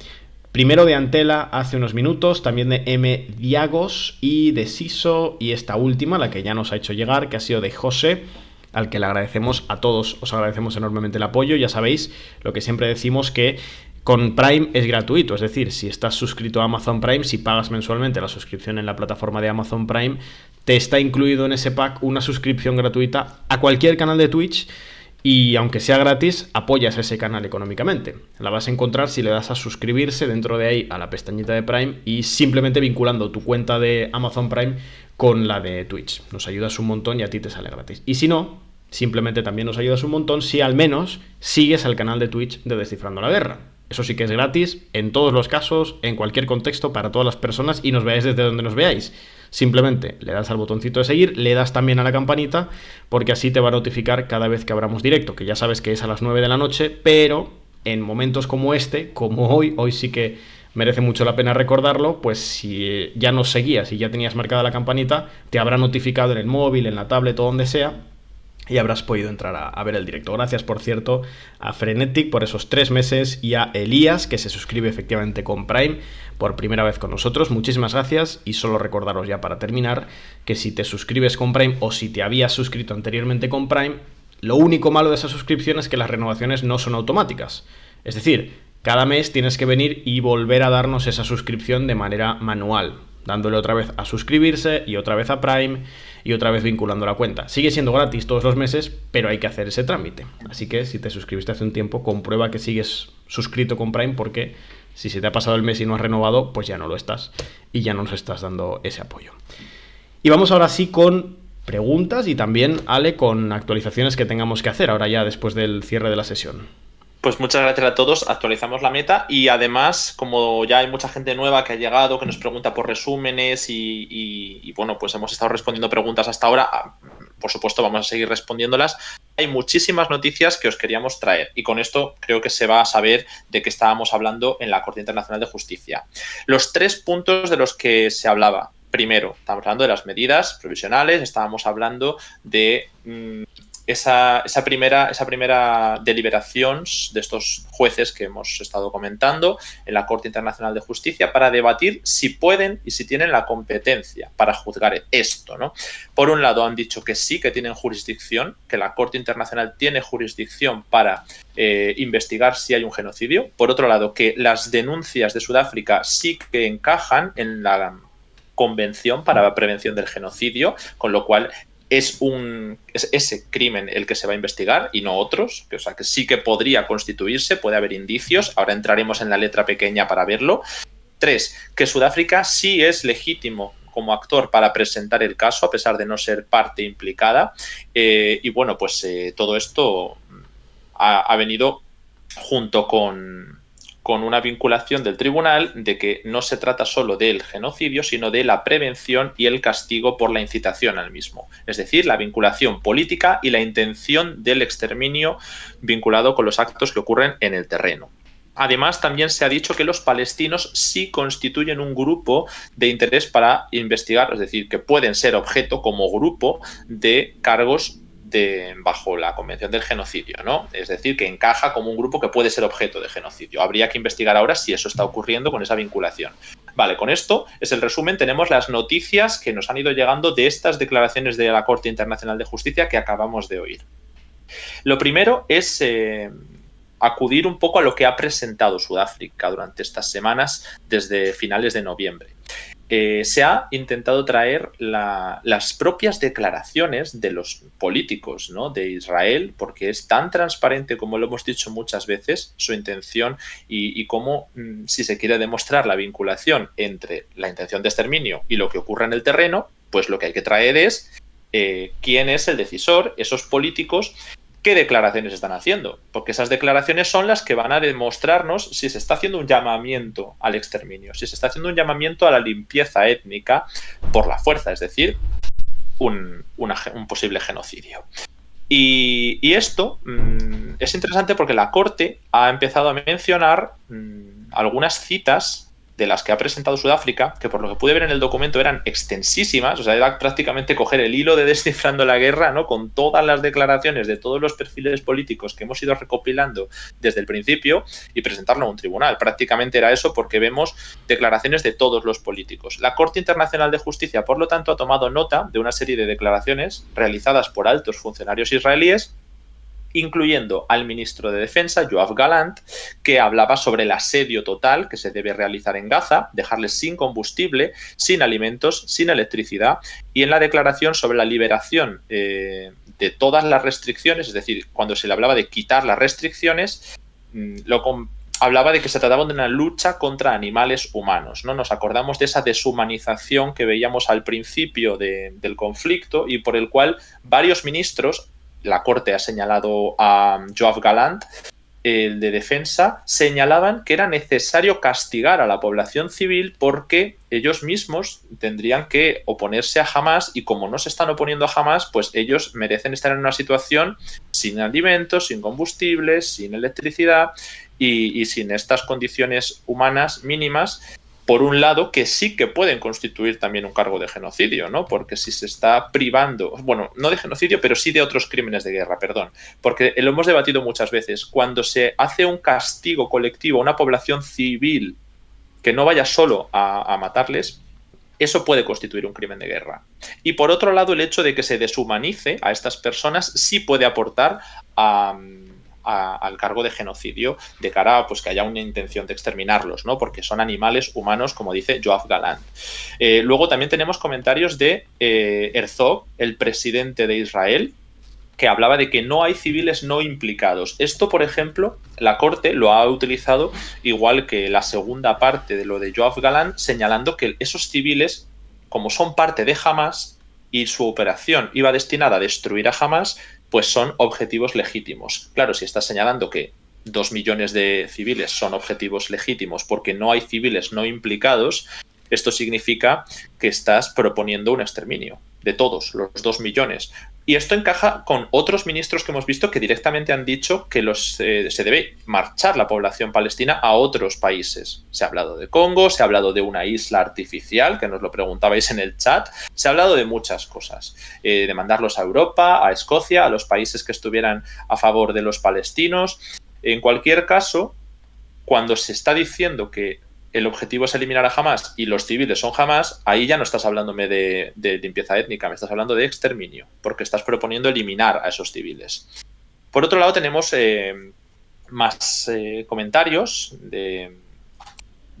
Primero de Antela hace unos minutos, también de M. Diagos y de Siso, y esta última, la que ya nos ha hecho llegar, que ha sido de José, al que le agradecemos a todos, os agradecemos enormemente el apoyo. Ya sabéis lo que siempre decimos, que con Prime es gratuito, es decir, si estás suscrito a Amazon Prime, si pagas mensualmente la suscripción en la plataforma de Amazon Prime, te está incluido en ese pack una suscripción gratuita a cualquier canal de Twitch. Y aunque sea gratis, apoyas ese canal económicamente. La vas a encontrar si le das a suscribirse dentro de ahí a la pestañita de Prime y simplemente vinculando tu cuenta de Amazon Prime con la de Twitch. Nos ayudas un montón y a ti te sale gratis. Y si no, simplemente también nos ayudas un montón si al menos sigues al canal de Twitch de Descifrando la Guerra. Eso sí que es gratis en todos los casos, en cualquier contexto, para todas las personas, y nos veáis desde donde nos veáis. Simplemente le das al botoncito de seguir, le das también a la campanita, porque así te va a notificar cada vez que abramos directo, que ya sabes que es a las 9 de la noche, pero en momentos como este, como hoy sí que merece mucho la pena recordarlo, pues si ya nos seguías y ya tenías marcada la campanita, te habrá notificado en el móvil, en la tablet o donde sea, y habrás podido entrar a ver el directo. Gracias, por cierto, a Frenetic por esos 3 meses y a Elías, que se suscribe efectivamente con Prime por primera vez con nosotros. Muchísimas gracias, y solo recordaros ya para terminar que si te suscribes con Prime o si te habías suscrito anteriormente con Prime, lo único malo de esa suscripción es que las renovaciones no son automáticas. Es decir, cada mes tienes que venir y volver a darnos esa suscripción de manera manual, dándole otra vez a suscribirse y otra vez a Prime y otra vez vinculando la cuenta. Sigue siendo gratis todos los meses, pero hay que hacer ese trámite. Así que si te suscribiste hace un tiempo, comprueba que sigues suscrito con Prime, porque si se te ha pasado el mes y no has renovado, pues ya no lo estás y ya no nos estás dando ese apoyo. Y vamos ahora sí con preguntas y también, Ale, con actualizaciones que tengamos que hacer ahora ya después del cierre de la sesión. Pues muchas gracias a todos, actualizamos la meta y además, como ya hay mucha gente nueva que ha llegado, que nos pregunta por resúmenes y bueno, pues hemos estado respondiendo preguntas hasta ahora, por supuesto vamos a seguir respondiéndolas. Hay muchísimas noticias que os queríamos traer y con esto creo que se va a saber de qué estábamos hablando en la Corte Internacional de Justicia. Los 3 puntos de los que se hablaba. Primero, estamos hablando de las medidas provisionales, estábamos hablando de esa primera deliberación de estos jueces que hemos estado comentando en la Corte Internacional de Justicia para debatir si pueden y si tienen la competencia para juzgar esto, ¿no? Por un lado han dicho que sí, que tienen jurisdicción, que la Corte Internacional tiene jurisdicción para investigar si hay un genocidio. Por otro lado, que las denuncias de Sudáfrica sí que encajan en la Convención para la Prevención del Genocidio, con lo cual es ese crimen el que se va a investigar y no otros, o sea que sí que podría constituirse, puede haber indicios, ahora entraremos en la letra pequeña para verlo. 3, que Sudáfrica sí es legítimo como actor para presentar el caso, a pesar de no ser parte implicada, y bueno, pues todo esto ha venido junto con una vinculación del tribunal de que no se trata solo del genocidio, sino de la prevención y el castigo por la incitación al mismo. Es decir, la vinculación política y la intención del exterminio vinculado con los actos que ocurren en el terreno. Además, también se ha dicho que los palestinos sí constituyen un grupo de interés para investigar, es decir, que pueden ser objeto como grupo de cargos bajo la Convención del Genocidio, ¿no? Es decir, que encaja como un grupo que puede ser objeto de genocidio. Habría que investigar ahora si eso está ocurriendo con esa vinculación. Vale, con esto es el resumen. Tenemos las noticias que nos han ido llegando de estas declaraciones de la Corte Internacional de Justicia que acabamos de oír. Lo primero es acudir un poco a lo que ha presentado Sudáfrica durante estas semanas desde finales de noviembre. Se ha intentado traer las propias declaraciones de los políticos, ¿no?, de Israel, porque es tan transparente, como lo hemos dicho muchas veces, su intención y cómo, si se quiere demostrar la vinculación entre la intención de exterminio y lo que ocurre en el terreno, pues lo que hay que traer es quién es el decisor, esos políticos. ¿Qué declaraciones están haciendo? Porque esas declaraciones son las que van a demostrarnos si se está haciendo un llamamiento al exterminio, si se está haciendo un llamamiento a la limpieza étnica por la fuerza, es decir, un posible genocidio. Y esto es interesante porque la Corte ha empezado a mencionar algunas citas de las que ha presentado Sudáfrica, que por lo que pude ver en el documento eran extensísimas, o sea, era prácticamente coger el hilo de Descifrando la Guerra, ¿no?, con todas las declaraciones de todos los perfiles políticos que hemos ido recopilando desde el principio y presentarlo a un tribunal. Prácticamente era eso, porque vemos declaraciones de todos los políticos. La Corte Internacional de Justicia, por lo tanto, ha tomado nota de una serie de declaraciones realizadas por altos funcionarios israelíes, incluyendo al ministro de Defensa, Yoav Gallant, que hablaba sobre el asedio total que se debe realizar en Gaza, dejarles sin combustible, sin alimentos, sin electricidad, y en la declaración sobre la liberación de todas las restricciones, es decir, cuando se le hablaba de quitar las restricciones, hablaba de que se trataba de una lucha contra animales humanos, ¿no? Nos acordamos de esa deshumanización que veíamos al principio del conflicto y por el cual varios ministros, la Corte ha señalado a Yoav Gallant, el de defensa, señalaban que era necesario castigar a la población civil porque ellos mismos tendrían que oponerse a Hamás y como no se están oponiendo a Hamás, pues ellos merecen estar en una situación sin alimentos, sin combustibles, sin electricidad y sin estas condiciones humanas mínimas. Por un lado, que sí que pueden constituir también un cargo de genocidio, ¿no? Porque si se está privando, bueno, no de genocidio, pero sí de otros crímenes de guerra, perdón. Porque lo hemos debatido muchas veces. Cuando se hace un castigo colectivo a una población civil que no vaya solo a matarles, eso puede constituir un crimen de guerra. Y por otro lado, el hecho de que se deshumanice a estas personas sí puede aportar al cargo de genocidio de cara a pues, que haya una intención de exterminarlos, ¿no? Porque son animales humanos, como dice Yoav Galant. Luego también tenemos comentarios de Herzog, el presidente de Israel, que hablaba de que no hay civiles no implicados. Esto, por ejemplo, la Corte lo ha utilizado igual que la segunda parte de lo de Yoav Galant, señalando que esos civiles, como son parte de Hamás y su operación iba destinada a destruir a Hamás, pues son objetivos legítimos. Claro, si estás señalando que 2 millones de civiles son objetivos legítimos porque no hay civiles no implicados, esto significa que estás proponiendo un exterminio de todos los 2 millones. Y esto encaja con otros ministros que hemos visto que directamente han dicho que se debe marchar la población palestina a otros países. Se ha hablado de Congo, se ha hablado de una isla artificial, que nos lo preguntabais en el chat, se ha hablado de muchas cosas, de mandarlos a Europa, a Escocia, a los países que estuvieran a favor de los palestinos. En cualquier caso, cuando se está diciendo que el objetivo es eliminar a Hamás y los civiles son Hamás, ahí ya no estás hablándome de limpieza étnica, me estás hablando de exterminio, porque estás proponiendo eliminar a esos civiles. Por otro lado, tenemos más comentarios de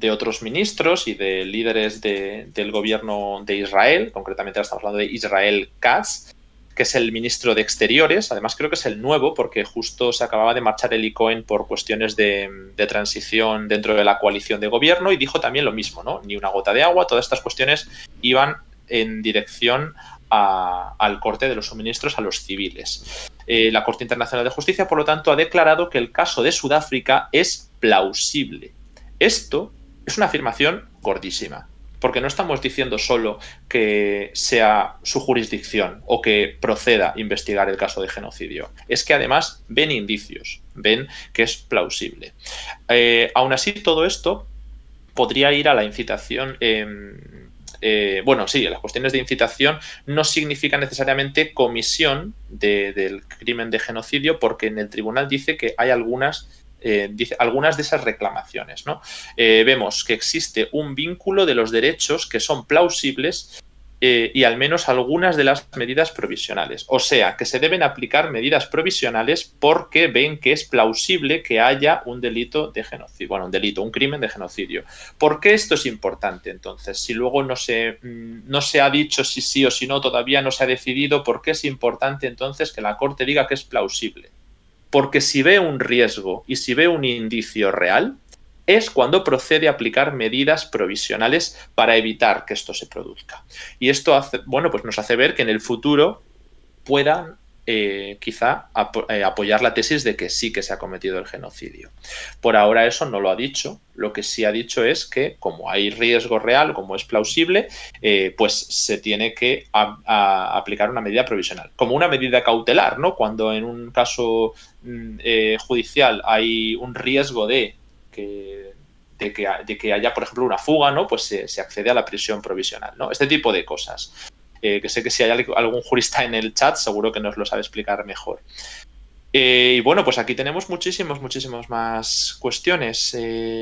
otros ministros y de líderes del gobierno de Israel, concretamente estamos hablando de Israel Katz, que es el ministro de Exteriores, además creo que es el nuevo porque justo se acababa de marchar Eli Cohen por cuestiones de transición dentro de la coalición de gobierno y dijo también lo mismo, ¿no? Ni una gota de agua, todas estas cuestiones iban en dirección al corte de los suministros a los civiles. La Corte Internacional de Justicia, por lo tanto, ha declarado que el caso de Sudáfrica es plausible. Esto es una afirmación gordísima. Porque no estamos diciendo solo que sea su jurisdicción o que proceda a investigar el caso de genocidio. Es que además ven indicios, ven que es plausible. Aún así, todo esto podría ir a la incitación. Bueno, sí, las cuestiones de incitación no significan necesariamente comisión del crimen de genocidio, porque en el tribunal dice que hay algunas de esas reclamaciones, ¿no? Vemos que existe un vínculo de los derechos que son plausibles y al menos algunas de las medidas provisionales. O sea, que se deben aplicar medidas provisionales porque ven que es plausible que haya un delito de genocidio. Bueno, un crimen de genocidio. ¿Por qué esto es importante entonces? Si luego no se ha dicho si sí o si no, todavía no se ha decidido, ¿por qué es importante entonces que la Corte diga que es plausible? Porque si ve un riesgo y si ve un indicio real, es cuando procede a aplicar medidas provisionales para evitar que esto se produzca. Y esto nos hace ver que en el futuro puedan quizá apoyar la tesis de que sí que se ha cometido el genocidio. Por ahora eso no lo ha dicho. Lo que sí ha dicho es que como hay riesgo real, como es plausible, pues se tiene que aplicar una medida provisional. Como una medida cautelar, ¿no? Cuando en un caso judicial hay un riesgo de que haya, por ejemplo, una fuga, ¿no? Pues se accede a la prisión provisional, ¿no? Este tipo de cosas. Que sé que si hay algún jurista en el chat seguro que nos lo sabe explicar mejor. Y bueno, pues aquí tenemos muchísimas más cuestiones.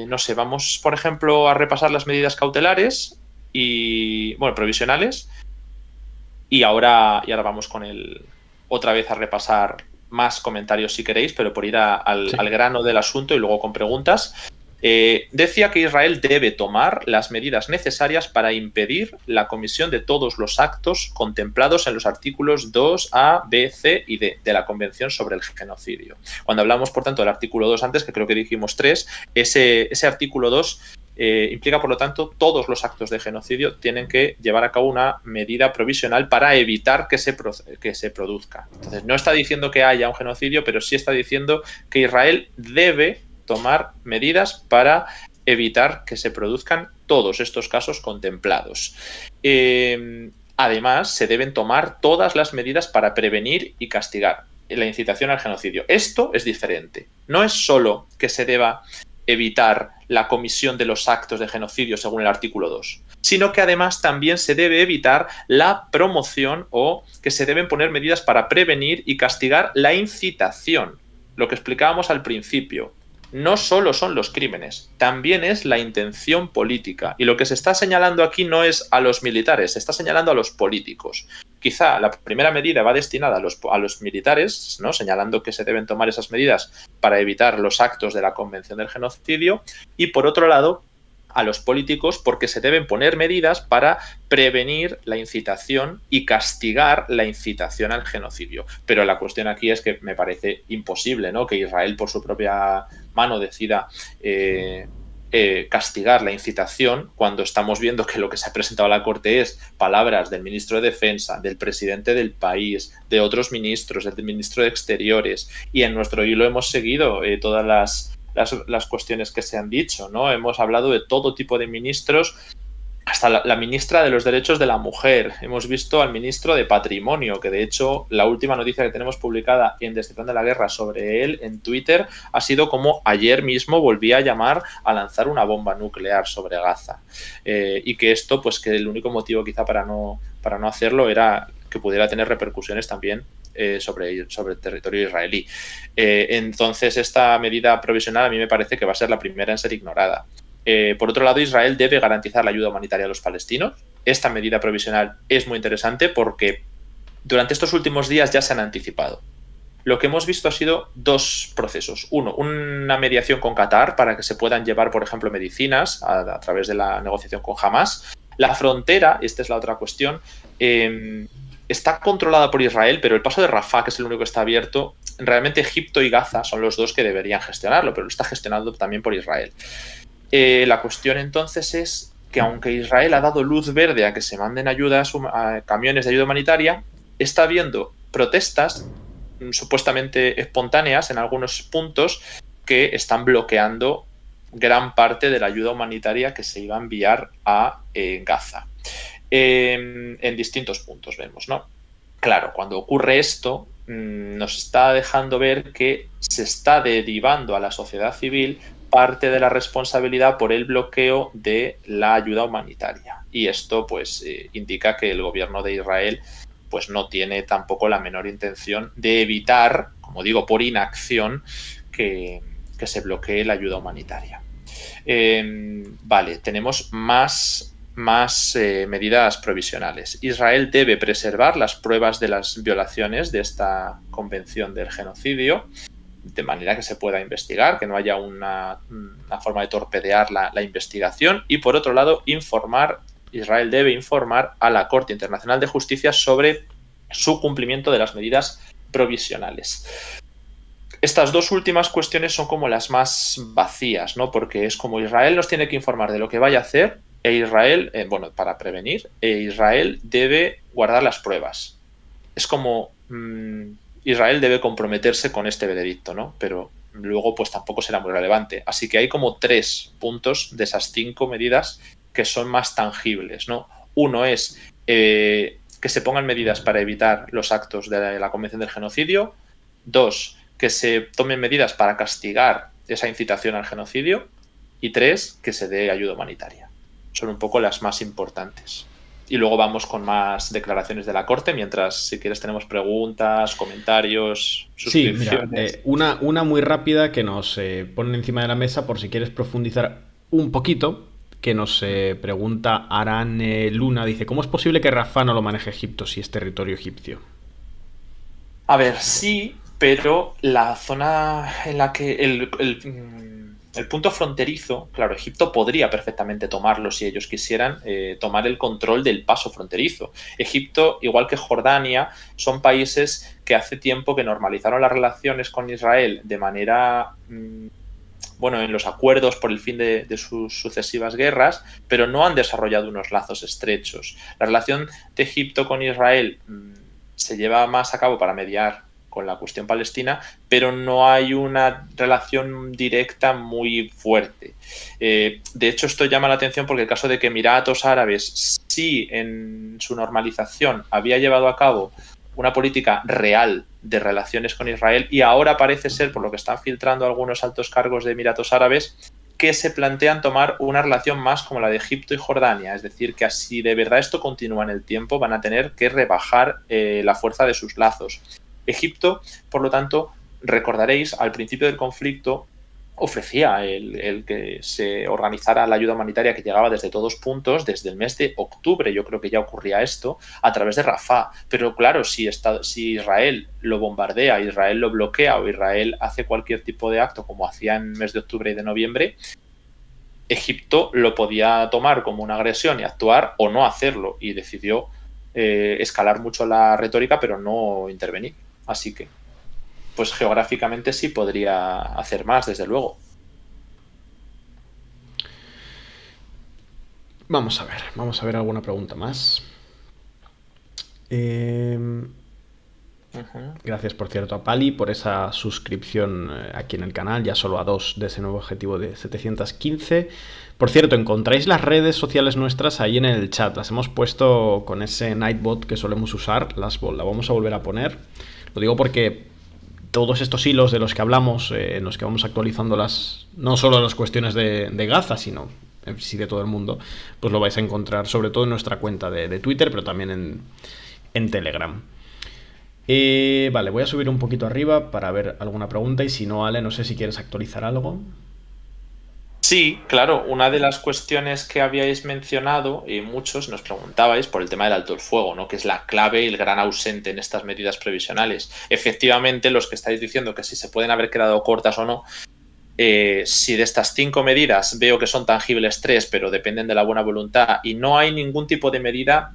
No sé, vamos, por ejemplo, a repasar las medidas cautelares y, bueno, provisionales. Y ahora vamos otra vez a repasar más comentarios si queréis, pero por ir al grano del asunto y luego con preguntas. Decía que Israel debe tomar las medidas necesarias para impedir la comisión de todos los actos contemplados en los artículos 2A, B, C y D de la Convención sobre el Genocidio. Cuando hablamos, por tanto, del artículo 2 antes, que creo que dijimos 3, ese artículo 2 implica, por lo tanto, todos los actos de genocidio tienen que llevar a cabo una medida provisional para evitar que se produzca. Entonces, no está diciendo que haya un genocidio, pero sí está diciendo que Israel debe tomar medidas para evitar que se produzcan todos estos casos contemplados. Además, se deben tomar todas las medidas para prevenir y castigar la incitación al genocidio. Esto es diferente. No es solo que se deba evitar la comisión de los actos de genocidio según el artículo 2, sino que además también se debe evitar la promoción o que se deben poner medidas para prevenir y castigar la incitación. Lo que explicábamos al principio. No solo son los crímenes, también es la intención política. Y lo que se está señalando aquí no es a los militares, se está señalando a los políticos. Quizá la primera medida va destinada a los militares, ¿no? Señalando que se deben tomar esas medidas para evitar los actos de la Convención del Genocidio. Y por otro lado, a los políticos porque se deben poner medidas para prevenir la incitación y castigar la incitación al genocidio. Pero la cuestión aquí es que me parece imposible, ¿no?, que Israel por su propia mano decida castigar la incitación cuando estamos viendo que lo que se ha presentado a la Corte es palabras del ministro de Defensa, del presidente del país, de otros ministros, del ministro de Exteriores, y en nuestro hilo hemos seguido todas las cuestiones que se han dicho, ¿no? Hemos hablado de todo tipo de ministros, hasta la ministra de los Derechos de la Mujer. Hemos visto al ministro de Patrimonio, que de hecho la última noticia que tenemos publicada en Descifrando de la Guerra sobre él en Twitter ha sido como ayer mismo volvía a llamar a lanzar una bomba nuclear sobre Gaza. Y que esto, pues que el único motivo quizá para no hacerlo era que pudiera tener repercusiones también sobre el territorio israelí. Entonces, esta medida provisional a mí me parece que va a ser la primera en ser ignorada. Por otro lado, Israel debe garantizar la ayuda humanitaria a los palestinos. Esta medida provisional es muy interesante porque durante estos últimos días ya se han anticipado. Lo que hemos visto ha sido dos procesos. Uno, una mediación con Qatar para que se puedan llevar, por ejemplo, medicinas a través de la negociación con Hamas. La frontera, esta es la otra cuestión, está controlada por Israel, pero el paso de Rafah, que es el único que está abierto, realmente Egipto y Gaza son los dos que deberían gestionarlo, pero lo está gestionando también por Israel. La cuestión entonces es que aunque Israel ha dado luz verde a que se manden ayudas, a camiones de ayuda humanitaria, está habiendo protestas supuestamente espontáneas en algunos puntos que están bloqueando gran parte de la ayuda humanitaria que se iba a enviar a Gaza. En distintos puntos vemos, ¿no? Claro, cuando ocurre esto, nos está dejando ver que se está derivando a la sociedad civil parte de la responsabilidad por el bloqueo de la ayuda humanitaria. Y esto pues indica que el gobierno de Israel pues no tiene tampoco la menor intención de evitar, como digo, por inacción, que se bloquee la ayuda humanitaria. Vale, tenemos más medidas provisionales. Israel debe preservar las pruebas de las violaciones de esta Convención del Genocidio, de manera que se pueda investigar, que no haya una forma de torpedear la investigación. Y por otro lado, Israel debe informar a la Corte Internacional de Justicia sobre su cumplimiento de las medidas provisionales. Estas dos últimas cuestiones son como las más vacías, ¿no? Porque es como Israel nos tiene que informar de lo que vaya a hacer e Israel, para prevenir, Israel debe guardar las pruebas. Es como Israel debe comprometerse con este veredicto, ¿no? Pero luego pues tampoco será muy relevante. Así que hay como 3 puntos de esas 5 medidas que son más tangibles, ¿no? Uno es que se pongan medidas para evitar los actos de la Convención del Genocidio. 2, que se tomen medidas para castigar esa incitación al genocidio. Y 3, que se dé ayuda humanitaria. Son un poco las más importantes. Y luego vamos con más declaraciones de la Corte, mientras, si quieres, tenemos preguntas, comentarios, suscripciones. Sí, mira, una muy rápida que nos ponen encima de la mesa por si quieres profundizar un poquito, que nos pregunta Aran Luna, dice, ¿cómo es posible que Rafah no lo maneje Egipto si es territorio egipcio? A ver, sí, pero la zona en la que el punto fronterizo, claro, Egipto podría perfectamente tomarlo si ellos quisieran, tomar el control del paso fronterizo. Egipto, igual que Jordania, son países que hace tiempo que normalizaron las relaciones con Israel de manera bueno, en los acuerdos por el fin de sus sucesivas guerras, pero no han desarrollado unos lazos estrechos. La relación de Egipto con Israel se lleva más a cabo para mediar con la cuestión palestina, pero no hay una relación directa muy fuerte. De hecho, esto llama la atención porque el caso de que Emiratos Árabes sí en su normalización había llevado a cabo una política real de relaciones con Israel y ahora parece ser, por lo que están filtrando algunos altos cargos de Emiratos Árabes, que se plantean tomar una relación más como la de Egipto y Jordania. Es decir, que así de verdad esto continúa en el tiempo, van a tener que rebajar la fuerza de sus lazos. Egipto, por lo tanto, recordaréis, al principio del conflicto ofrecía el que se organizara la ayuda humanitaria que llegaba desde todos puntos, desde el mes de octubre, yo creo que ya ocurría esto, a través de Rafah. Pero claro, si Israel lo bombardea, Israel lo bloquea o Israel hace cualquier tipo de acto como hacía en el mes de octubre y de noviembre, Egipto lo podía tomar como una agresión y actuar o no hacerlo, y decidió escalar mucho la retórica pero no intervenir. Así que pues geográficamente sí podría hacer más, desde luego. Vamos a ver alguna pregunta más. Gracias, por cierto, a Pali por esa suscripción aquí en el canal, ya solo a 2 de ese nuevo objetivo de 715. Por cierto, encontráis las redes sociales nuestras ahí en el chat. Las hemos puesto con ese Nightbot que solemos usar. La vamos a volver a poner. Lo digo porque todos estos hilos de los que hablamos, en los que vamos actualizando no solo las cuestiones de Gaza, sino sí de todo el mundo, pues lo vais a encontrar sobre todo en nuestra cuenta de Twitter, pero también en Telegram. Vale, voy a subir un poquito arriba para ver alguna pregunta, y si no, Ale, no sé si quieres actualizar algo. Sí, claro, una de las cuestiones que habíais mencionado y muchos nos preguntabais por el tema del alto el fuego, ¿no? Que es la clave y el gran ausente en estas medidas previsionales. Efectivamente, los que estáis diciendo que si se pueden haber quedado cortas o no, si de estas 5 medidas veo que son tangibles 3, pero dependen de la buena voluntad y no hay ningún tipo de medida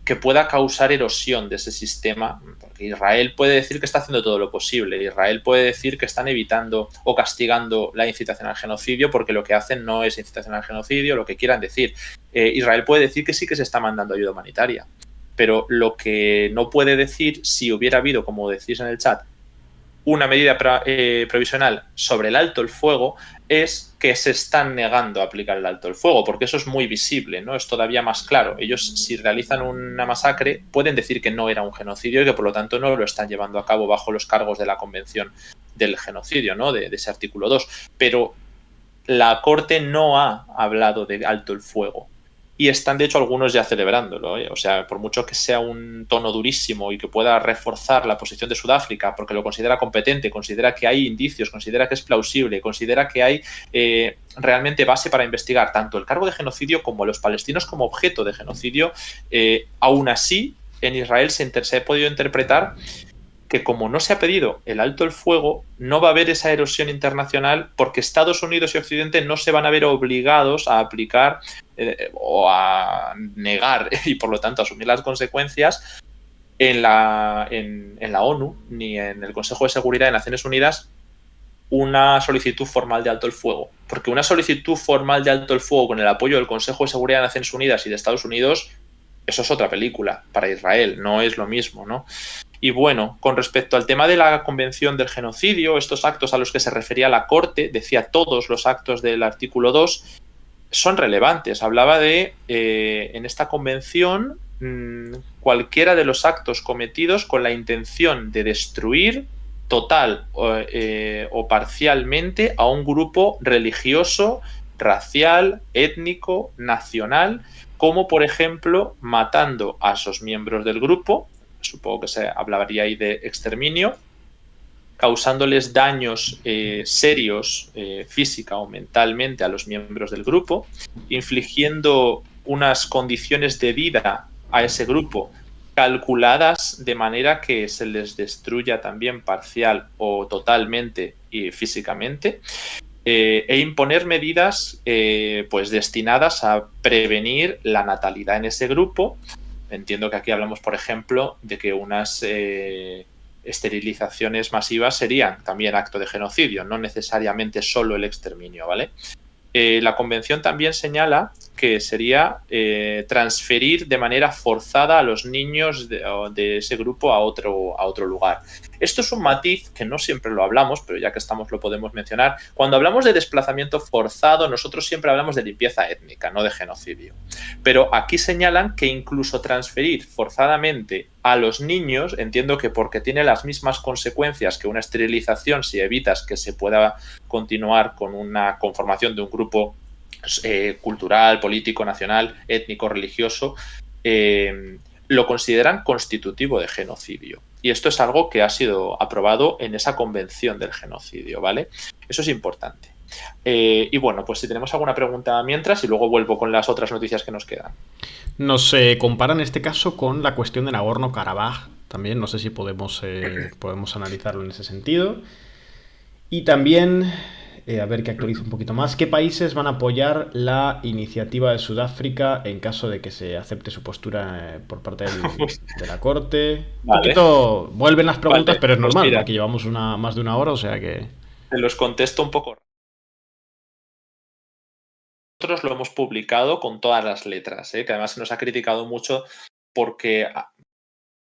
que pueda causar erosión de ese sistema, porque Israel puede decir que está haciendo todo lo posible, Israel puede decir que están evitando o castigando la incitación al genocidio, porque lo que hacen no es incitación al genocidio, lo que quieran decir. Israel puede decir que sí que se está mandando ayuda humanitaria, pero lo que no puede decir, si hubiera habido, como decís en el chat, una medida provisional sobre el alto el fuego, es que se están negando a aplicar el alto el fuego, porque eso es muy visible, ¿no? Es todavía más claro. Ellos, si realizan una masacre, pueden decir que no era un genocidio y que por lo tanto no lo están llevando a cabo bajo los cargos de la Convención del Genocidio, ¿no? De ese artículo 2. Pero la Corte no ha hablado de alto el fuego. Y están, de hecho, algunos ya celebrándolo, ¿eh? O sea, por mucho que sea un tono durísimo y que pueda reforzar la posición de Sudáfrica porque lo considera competente, considera que hay indicios, considera que es plausible, considera que hay realmente base para investigar tanto el cargo de genocidio como a los palestinos como objeto de genocidio, aún así, en Israel se ha podido interpretar que como no se ha pedido el alto el fuego, no va a haber esa erosión internacional porque Estados Unidos y Occidente no se van a ver obligados a aplicar o a negar y por lo tanto asumir las consecuencias en la ONU ni en el Consejo de Seguridad de Naciones Unidas una solicitud formal de alto el fuego. Porque una solicitud formal de alto el fuego con el apoyo del Consejo de Seguridad de Naciones Unidas y de Estados Unidos, eso es otra película para Israel, no es lo mismo, ¿no? Y bueno, con respecto al tema de la Convención del Genocidio, estos actos a los que se refería la Corte, decía todos los actos del artículo 2, son relevantes. Hablaba de, en esta convención, cualquiera de los actos cometidos con la intención de destruir total o parcialmente a un grupo religioso, racial, étnico, nacional, como por ejemplo matando a esos miembros del grupo, supongo que se hablaría ahí de exterminio, causándoles daños serios física o mentalmente a los miembros del grupo, infligiendo unas condiciones de vida a ese grupo calculadas de manera que se les destruya también parcial o totalmente y físicamente, e imponer medidas pues destinadas a prevenir la natalidad en ese grupo. Entiendo que aquí hablamos, por ejemplo, de que unas esterilizaciones masivas serían también acto de genocidio, no necesariamente solo el exterminio, ¿vale? La convención también señala que sería transferir de manera forzada a los niños de ese grupo a otro lugar. Esto es un matiz que no siempre lo hablamos, pero ya que estamos lo podemos mencionar. Cuando hablamos de desplazamiento forzado, nosotros siempre hablamos de limpieza étnica, no de genocidio. Pero aquí señalan que incluso transferir forzadamente a los niños, entiendo que porque tiene las mismas consecuencias que una esterilización si evitas que se pueda continuar con una conformación de un grupo cultural, político, nacional, étnico, religioso, lo consideran constitutivo de genocidio. Y esto es algo que ha sido aprobado en esa convención del genocidio, ¿vale? Eso es importante. Y bueno, pues si tenemos alguna pregunta mientras y luego vuelvo con las otras noticias que nos quedan. Nos comparan este caso con la cuestión de Nagorno-Karabaj. También no sé si podemos analizarlo en ese sentido. Y también, a ver que actualice un poquito más, ¿qué países van a apoyar la iniciativa de Sudáfrica en caso de que se acepte su postura por parte de la Corte? Un Vale, poquito vuelven las preguntas, vale, pero es pues normal, mira, porque llevamos más de una hora, o sea que... te los contesto un poco. Nosotros lo hemos publicado con todas las letras, que además se nos ha criticado mucho porque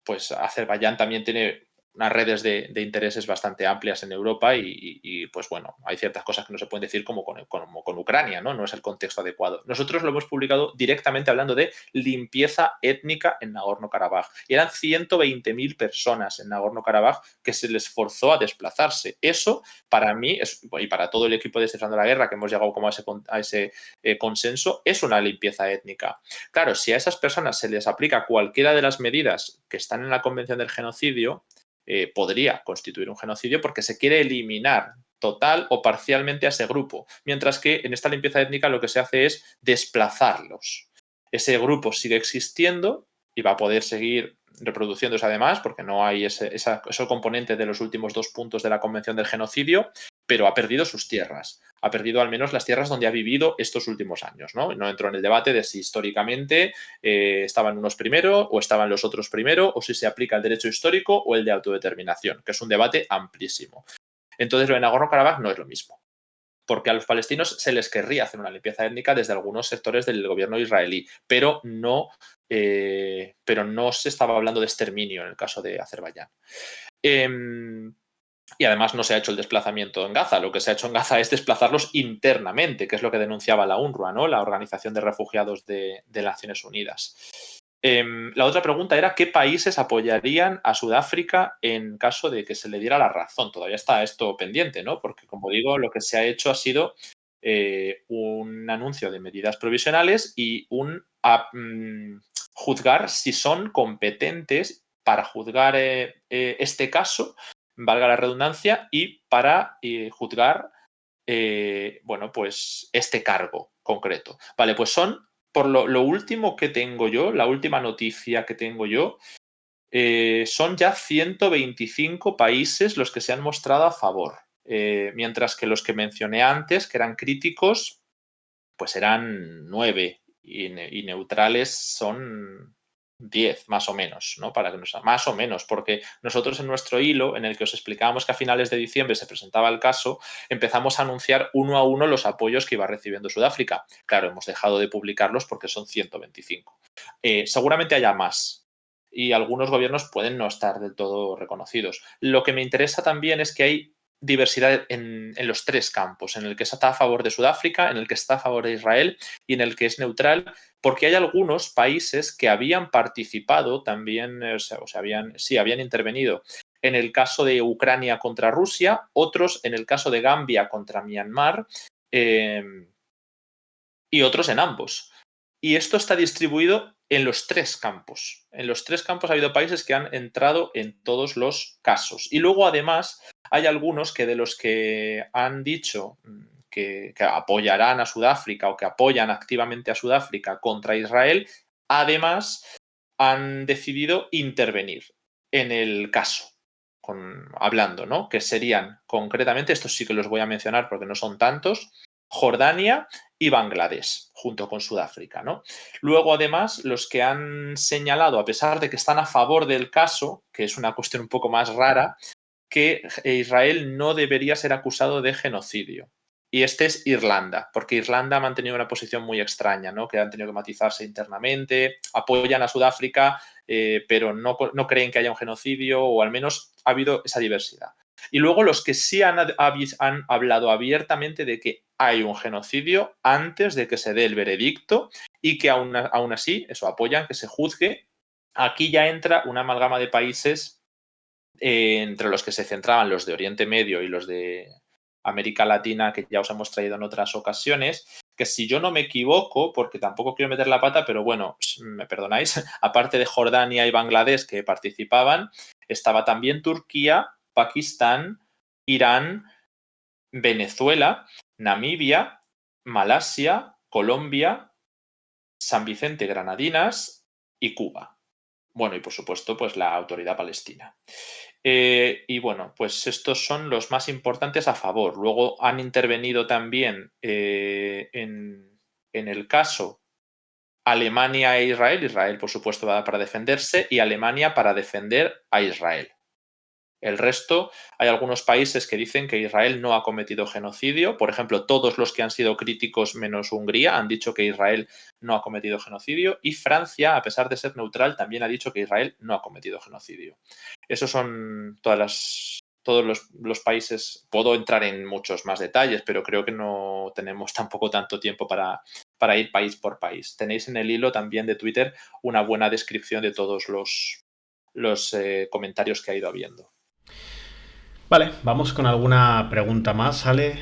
pues Azerbaiyán también tiene unas redes de intereses bastante amplias en Europa y, pues bueno, hay ciertas cosas que no se pueden decir como con Ucrania, ¿no? No es el contexto adecuado. Nosotros lo hemos publicado directamente hablando de limpieza étnica en Nagorno-Karabaj. Y eran 120.000 personas en Nagorno-Karabaj que se les forzó a desplazarse. Eso, para mí, y para todo el equipo de Descifrando la Guerra, que hemos llegado como a ese consenso, es una limpieza étnica. Claro, si a esas personas se les aplica cualquiera de las medidas que están en la Convención del Genocidio, podría constituir un genocidio porque se quiere eliminar total o parcialmente a ese grupo, mientras que en esa limpieza étnica lo que se hace es desplazarlos. Ese grupo sigue existiendo y va a poder seguir reproduciéndose además, porque no hay ese componente de los últimos 2 puntos de la Convención del Genocidio, pero ha perdido sus tierras. Ha perdido al menos las tierras donde ha vivido estos últimos años, ¿no? No entro en el debate de si históricamente estaban unos primero o estaban los otros primero, o si se aplica el derecho histórico o el de autodeterminación, que es un debate amplísimo. Entonces, lo de Nagorno-Karabaj no es lo mismo, porque a los palestinos se les querría hacer una limpieza étnica desde algunos sectores del gobierno israelí, pero no se estaba hablando de exterminio en el caso de Azerbaiyán. Y además no se ha hecho el desplazamiento en Gaza. Lo que se ha hecho en Gaza es desplazarlos internamente, que es lo que denunciaba la UNRWA, ¿no? La Organización de Refugiados de Naciones Unidas. La otra pregunta era ¿qué países apoyarían a Sudáfrica en caso de que se le diera la razón? Todavía está esto pendiente, ¿no? Porque, como digo, lo que se ha hecho ha sido un anuncio de medidas provisionales y juzgar si son competentes para juzgar este caso, valga la redundancia, y para juzgar, bueno, pues este cargo concreto. Vale, pues son, por lo último que tengo yo, la última noticia que tengo yo, son ya 125 países los que se han mostrado a favor, mientras que los que mencioné antes, que eran críticos, pues eran 9 y neutrales son 10 más o menos, ¿no? Más o menos, porque nosotros en nuestro hilo, en el que os explicábamos que a finales de diciembre se presentaba el caso, empezamos a anunciar uno a uno los apoyos que iba recibiendo Sudáfrica. Claro, hemos dejado de publicarlos porque son 125. Seguramente haya más y algunos gobiernos pueden no estar del todo reconocidos. Lo que me interesa también es que hay diversidad en los 3 campos, en el que está a favor de Sudáfrica, en el que está a favor de Israel y en el que es neutral, porque hay algunos países que habían participado también, habían intervenido en el caso de Ucrania contra Rusia, otros en el caso de Gambia contra Myanmar y otros en ambos. Y esto está distribuido en los 3 campos. En los 3 campos ha habido países que han entrado en todos los casos. Y luego, además, hay algunos que de los que han dicho que apoyarán a Sudáfrica o que apoyan activamente a Sudáfrica contra Israel, además han decidido intervenir en el caso, hablando, ¿no? Que serían concretamente, estos sí que los voy a mencionar porque no son tantos, Jordania, y Bangladesh, junto con Sudáfrica, ¿no? Luego, además, los que han señalado, a pesar de que están a favor del caso, que es una cuestión un poco más rara, que Israel no debería ser acusado de genocidio. Y este es Irlanda, porque Irlanda ha mantenido una posición muy extraña, ¿no? Que han tenido que matizarse internamente, apoyan a Sudáfrica, pero no creen que haya un genocidio, o al menos ha habido esa diversidad. Y luego los que sí han hablado abiertamente de que hay un genocidio antes de que se dé el veredicto y que aún así, eso, apoyan que se juzgue. Aquí ya entra una amalgama de países entre los que se centraban los de Oriente Medio y los de América Latina, que ya os hemos traído en otras ocasiones, que si yo no me equivoco, porque tampoco quiero meter la pata, pero bueno, me perdonáis, aparte de Jordania y Bangladesh que participaban, estaba también Turquía, Pakistán, Irán, Venezuela, Namibia, Malasia, Colombia, San Vicente Granadinas y Cuba. Bueno, y por supuesto, pues la Autoridad Palestina. Y bueno, pues estos son los más importantes a favor. Luego han intervenido también en el caso Alemania e Israel. Israel, por supuesto, va para defenderse y Alemania para defender a Israel. El resto, hay algunos países que dicen que Israel no ha cometido genocidio. Por ejemplo, todos los que han sido críticos menos Hungría han dicho que Israel no ha cometido genocidio. Y Francia, a pesar de ser neutral, también ha dicho que Israel no ha cometido genocidio. Esos son todos los países. Puedo entrar en muchos más detalles, pero creo que no tenemos tampoco tanto tiempo para ir país por país. Tenéis en el hilo también de Twitter una buena descripción de todos los comentarios que ha ido habiendo. Vale, vamos con alguna pregunta más, Ale.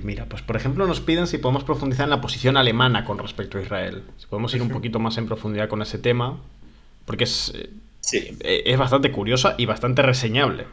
Mira, pues por ejemplo nos piden si podemos profundizar en la posición alemana con respecto a Israel. Si podemos ir un poquito más en profundidad con ese tema, porque es bastante curiosa y bastante reseñable,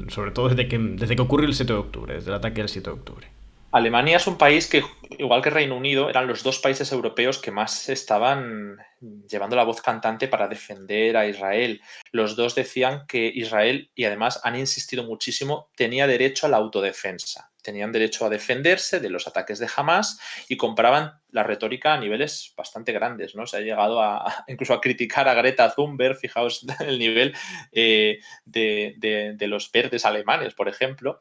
sobre todo desde que ocurrió el 7 de octubre, desde el ataque del 7 de octubre. Alemania es un país que, igual que Reino Unido, eran los dos países europeos que más estaban llevando la voz cantante para defender a Israel. Los dos decían que Israel, y además han insistido muchísimo, tenía derecho a la autodefensa. Tenían derecho a defenderse de los ataques de Hamas y compraban la retórica a niveles bastante grandes, ¿no? Se ha llegado incluso a criticar a Greta Thunberg, fijaos el nivel de los verdes alemanes, por ejemplo,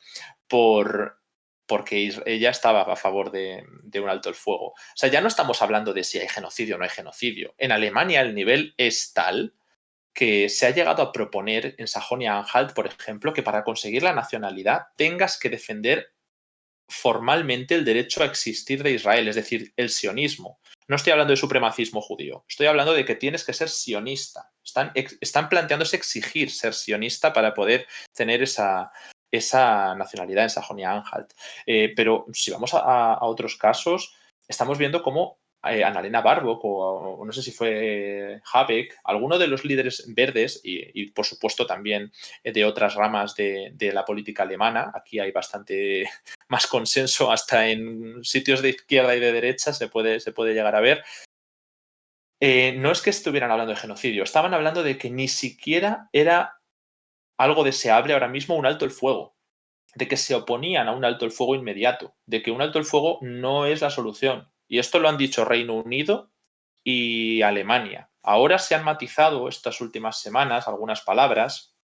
porque ella estaba a favor de un alto el fuego. O sea, ya no estamos hablando de si hay genocidio o no hay genocidio. En Alemania el nivel es tal que se ha llegado a proponer en Sajonia-Anhalt, por ejemplo, que para conseguir la nacionalidad tengas que defender formalmente el derecho a existir de Israel, es decir, el sionismo. No estoy hablando de supremacismo judío, estoy hablando de que tienes que ser sionista. Están planteándose exigir ser sionista para poder tener esa nacionalidad en Sajonia-Anhalt. Pero si vamos a otros casos, estamos viendo cómo Annalena Baerbock o no sé si fue Habeck, alguno de los líderes verdes y por supuesto también de otras ramas de la política alemana, aquí hay bastante más consenso, hasta en sitios de izquierda y de derecha se puede llegar a ver. No es que estuvieran hablando de genocidio, estaban hablando de que ni siquiera era algo deseable ahora mismo un alto el fuego, de que se oponían a un alto el fuego inmediato, de que un alto el fuego no es la solución. Y esto lo han dicho Reino Unido y Alemania. Ahora se han matizado estas últimas semanas algunas palabras.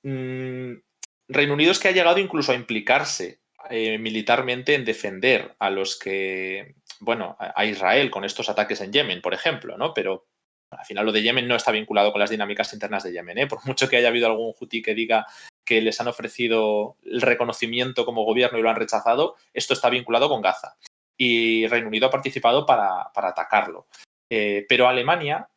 Reino Unido es que ha llegado incluso a implicarse militarmente en defender a los que, bueno, a Israel con estos ataques en Yemen, por ejemplo, ¿no? Pero al final lo de Yemen no está vinculado con las dinámicas internas de Yemen, ¿eh? Por mucho que haya habido algún hutí que diga que les han ofrecido el reconocimiento como gobierno y lo han rechazado, esto está vinculado con Gaza. Y Reino Unido ha participado para atacarlo. Pero Alemania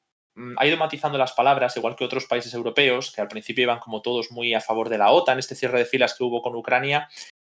ha ido matizando las palabras, igual que otros países europeos, que al principio iban como todos muy a favor de la OTAN. Este cierre de filas que hubo con Ucrania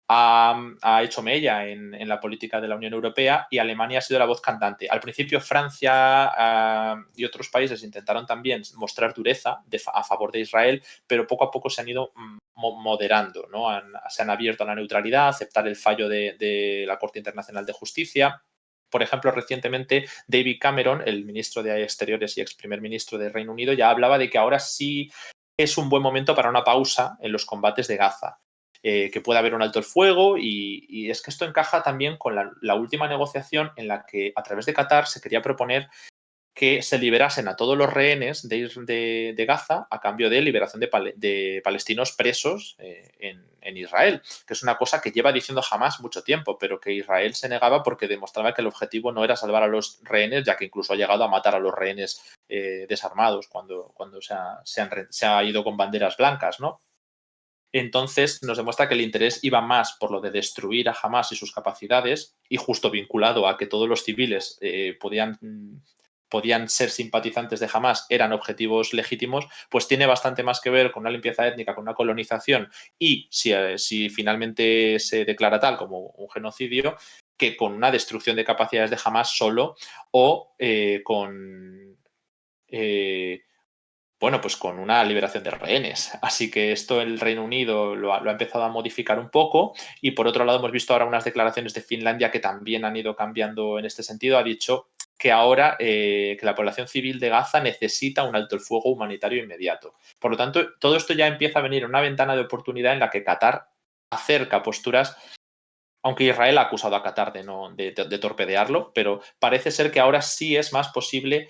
ha hecho mella en la política de la Unión Europea y Alemania ha sido la voz cantante. Al principio Francia y otros países intentaron también mostrar dureza a favor de Israel, pero poco a poco se han ido moderando, ¿no? Se han abierto a la neutralidad, a aceptar el fallo de la Corte Internacional de Justicia. Por ejemplo, recientemente David Cameron, el ministro de Exteriores y ex primer ministro de Reino Unido, ya hablaba de que ahora sí es un buen momento para una pausa en los combates de Gaza. que pueda haber un alto el fuego y es que esto encaja también con la última negociación en la que a través de Qatar se quería proponer que se liberasen a todos los rehenes de Gaza a cambio de liberación de palestinos presos en Israel, que es una cosa que lleva diciendo Hamás mucho tiempo, pero que Israel se negaba porque demostraba que el objetivo no era salvar a los rehenes, ya que incluso ha llegado a matar a los rehenes desarmados cuando se ha ido con banderas blancas, ¿no? Entonces nos demuestra que el interés iba más por lo de destruir a Hamás y sus capacidades, y justo vinculado a que todos los civiles podían ser simpatizantes de Hamás, eran objetivos legítimos, pues tiene bastante más que ver con una limpieza étnica, con una colonización, y si finalmente se declara tal como un genocidio, que con una destrucción de capacidades de Hamás solo, o pues con una liberación de rehenes. Así que esto el Reino Unido lo ha empezado a modificar un poco, y por otro lado hemos visto ahora unas declaraciones de Finlandia que también han ido cambiando en este sentido. Ha dicho que ahora que la población civil de Gaza necesita un alto el fuego humanitario inmediato. Por lo tanto, todo esto ya empieza a venir en una ventana de oportunidad en la que Qatar acerca posturas, aunque Israel ha acusado a Qatar de torpedearlo, pero parece ser que ahora sí es más posible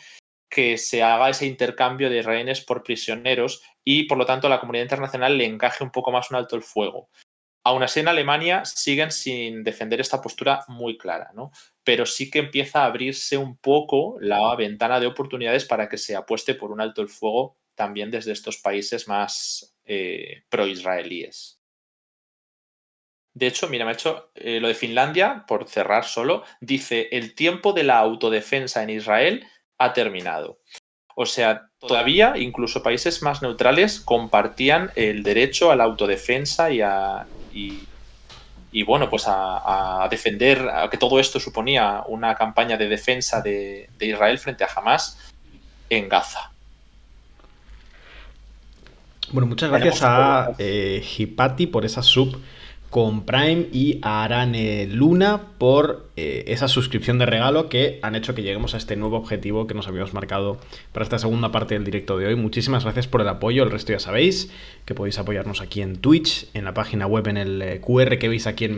que se haga ese intercambio de rehenes por prisioneros y, por lo tanto, a la comunidad internacional le encaje un poco más un alto el fuego. Aún así, en Alemania siguen sin defender esta postura muy clara, ¿no? Pero sí que empieza a abrirse un poco la ventana de oportunidades para que se apueste por un alto el fuego también desde estos países más pro-israelíes. De hecho, mira, me ha hecho lo de Finlandia, por cerrar solo, dice: el tiempo de la autodefensa en Israel ha terminado. O sea, todavía incluso países más neutrales compartían el derecho a la autodefensa y bueno, pues a defender, a que todo esto suponía una campaña de defensa de Israel frente a Hamás en Gaza. Bueno, muchas gracias a Hipati por esa sub con Prime y a Arane Luna por esa suscripción de regalo que han hecho que lleguemos a este nuevo objetivo que nos habíamos marcado para esta segunda parte del directo de hoy. Muchísimas gracias por el apoyo. El resto ya sabéis que podéis apoyarnos aquí en Twitch, en la página web, en el QR que veis aquí en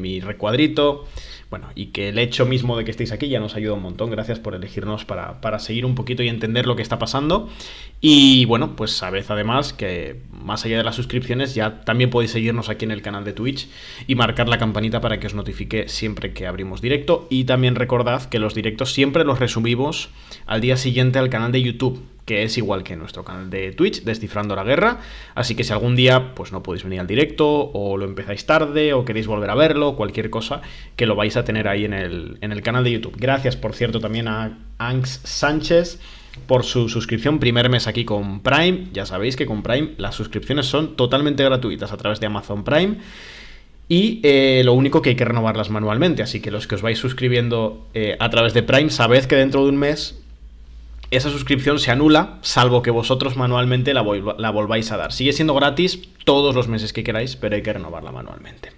mi recuadrito. Bueno, y que el hecho mismo de que estéis aquí ya nos ayuda un montón. Gracias por elegirnos para seguir un poquito y entender lo que está pasando. Y bueno, pues sabed además que más allá de las suscripciones ya también podéis seguirnos aquí en el canal de Twitch y marcar la campanita para que os notifique siempre que abrimos directo. Y también recordad que los directos siempre los resumimos al día siguiente al canal de YouTube, que es igual que nuestro canal de Twitch, Descifrando la Guerra. Así que si algún día pues no podéis venir al directo, o lo empezáis tarde, o queréis volver a verlo, cualquier cosa, que lo vais a tener ahí en el canal de YouTube. Gracias, por cierto, también a Anx Sánchez por su suscripción, primer mes aquí con Prime. Ya sabéis que con Prime las suscripciones son totalmente gratuitas a través de Amazon Prime. Y lo único que hay que renovarlas manualmente. Así que los que os vais suscribiendo a través de Prime, sabed que dentro de un mes esa suscripción se anula, salvo que vosotros manualmente la volváis a dar. Sigue siendo gratis todos los meses que queráis, pero hay que renovarla manualmente.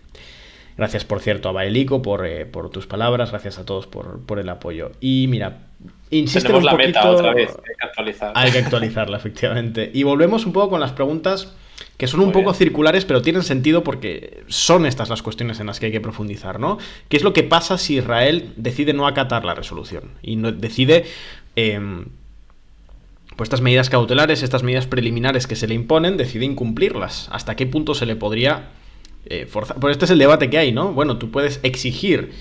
Gracias, por cierto, a Baelico por tus palabras. Gracias a todos por el apoyo. Y mira, insiste un poquito. Meta otra vez, hay que actualizarla. Hay que actualizarla, efectivamente. Y volvemos un poco con las preguntas que son un poco circulares, pero tienen sentido porque son estas las cuestiones en las que hay que profundizar, ¿no? ¿Qué es lo que pasa si Israel decide no acatar la resolución y no decide pues estas medidas cautelares, estas medidas preliminares que se le imponen, decide incumplirlas? ¿Hasta qué punto se le podría forzar? Pues este es el debate que hay, ¿no? Bueno, tú puedes exigir,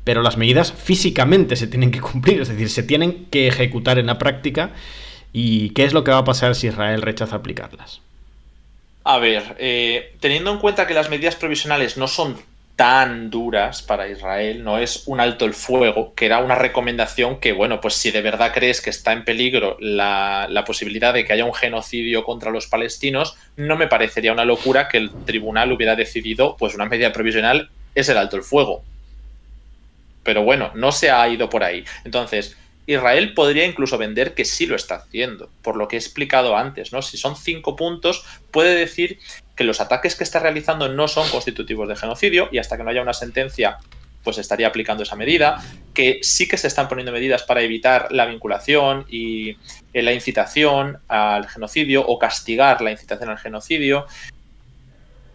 pero las medidas físicamente se tienen que cumplir, es decir, se tienen que ejecutar en la práctica. ¿Y qué es lo que va a pasar si Israel rechaza aplicarlas? A ver, teniendo en cuenta que las medidas provisionales no son tan duras para Israel, no es un alto el fuego, que era una recomendación que, bueno, pues si de verdad crees que está en peligro la posibilidad de que haya un genocidio contra los palestinos, no me parecería una locura que el tribunal hubiera decidido, pues una medida provisional es el alto el fuego. Pero bueno, no se ha ido por ahí. Entonces, Israel podría incluso vender que sí lo está haciendo, por lo que he explicado antes, ¿no? Si son 5 puntos, puede decir que los ataques que está realizando no son constitutivos de genocidio, y hasta que no haya una sentencia, pues estaría aplicando esa medida, que sí que se están poniendo medidas para evitar la vinculación y la incitación al genocidio o castigar la incitación al genocidio.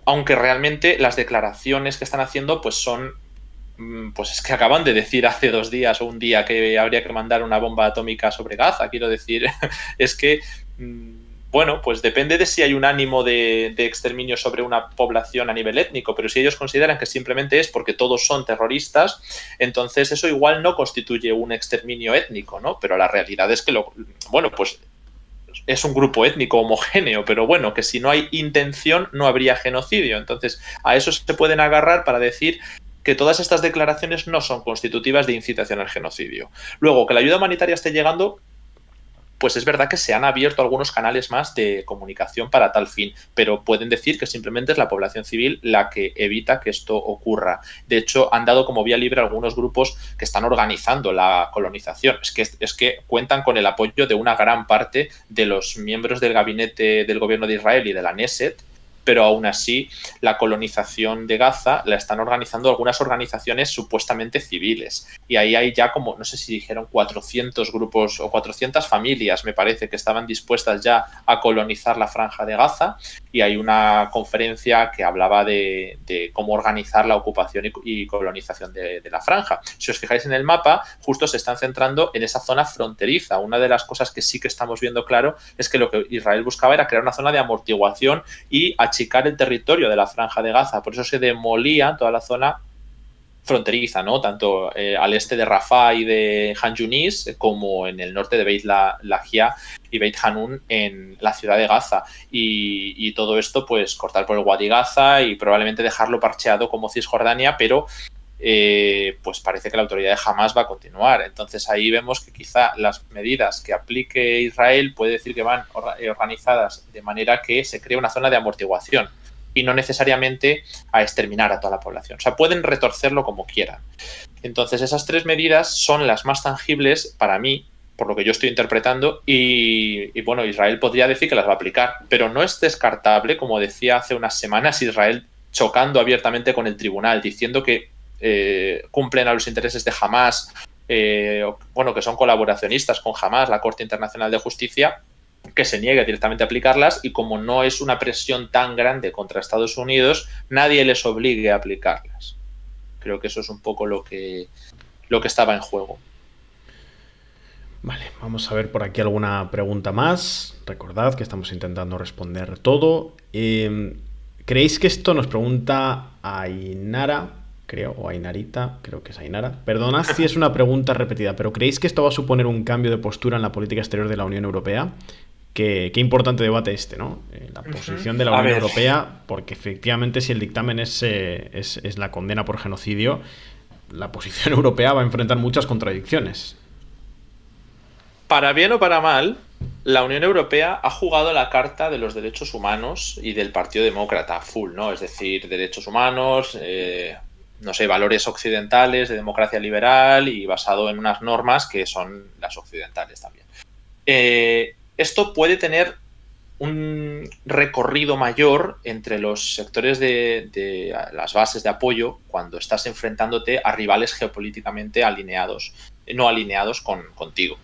aunque realmente las declaraciones que están haciendo pues son, pues es que acaban de decir hace 2 días o un día que habría que mandar una bomba atómica sobre Gaza. Quiero decir, es que, bueno, pues depende de si hay un ánimo de exterminio sobre una población a nivel étnico, pero si ellos consideran que simplemente es porque todos son terroristas, entonces eso igual no constituye un exterminio étnico, ¿no? Pero la realidad es que, bueno, pues es un grupo étnico homogéneo, pero bueno, que si no hay intención no habría genocidio. Entonces, a eso se pueden agarrar para decir que todas estas declaraciones no son constitutivas de incitación al genocidio. Luego, que la ayuda humanitaria esté llegando, pues es verdad que se han abierto algunos canales más de comunicación para tal fin, pero pueden decir que simplemente es la población civil la que evita que esto ocurra. De hecho, han dado como vía libre algunos grupos que están organizando la colonización. Es que cuentan con el apoyo de una gran parte de los miembros del gabinete del gobierno de Israel y de la Knesset, pero aún así la colonización de Gaza la están organizando algunas organizaciones supuestamente civiles. Y ahí hay ya como, no sé si dijeron 400 grupos o 400 familias, me parece, que estaban dispuestas ya a colonizar la franja de Gaza, y hay una conferencia que hablaba de cómo organizar la ocupación y colonización de la franja. Si os fijáis en el mapa, justo se están centrando en esa zona fronteriza. Una de las cosas que sí que estamos viendo claro es que lo que Israel buscaba era crear una zona de amortiguación y achicar el territorio de la franja de Gaza. Por eso se demolía toda la zona fronteriza, ¿no? Tanto al este de Rafah y de Han Yunis como en el norte de Beit Lahia y Beit Hanun en la ciudad de Gaza. Y todo esto, pues cortar por el Wadi Gaza y probablemente dejarlo parcheado como Cisjordania, pero pues parece que la autoridad de Hamas va a continuar. Entonces ahí vemos que quizá las medidas que aplique Israel puede decir que van organizadas de manera que se cree una zona de amortiguación y no necesariamente a exterminar a toda la población. O sea, pueden retorcerlo como quieran. Entonces esas 3 medidas son las más tangibles para mí, por lo que yo estoy interpretando, y bueno, Israel podría decir que las va a aplicar, pero no es descartable, como decía hace unas semanas, Israel chocando abiertamente con el tribunal, diciendo que cumplen a los intereses de Hamas, bueno, que son colaboracionistas con Hamas, la Corte Internacional de Justicia, que se niegue directamente a aplicarlas, y como no es una presión tan grande contra Estados Unidos, nadie les obligue a aplicarlas. Creo que eso es un poco lo que estaba en juego. Vale, vamos a ver por aquí alguna pregunta más. Recordad que estamos intentando responder todo. ¿Creéis que esto nos pregunta Ainara? Creo, o Ainarita, creo que es Ainara. Perdonad si es una pregunta repetida, pero ¿creéis que esto va a suponer un cambio de postura en la política exterior de la Unión Europea? Qué importante debate este, ¿no? La posición de la Unión Europea, porque efectivamente si el dictamen es la condena por genocidio, la posición europea va a enfrentar muchas contradicciones. Para bien o para mal, la Unión Europea ha jugado la carta de los derechos humanos y del Partido Demócrata full, ¿no? Es decir, derechos humanos, no sé, valores occidentales, de democracia liberal y basado en unas normas que son las occidentales también. Esto puede tener un recorrido mayor entre los sectores de las bases de apoyo cuando estás enfrentándote a rivales geopolíticamente alineados, no alineados contigo.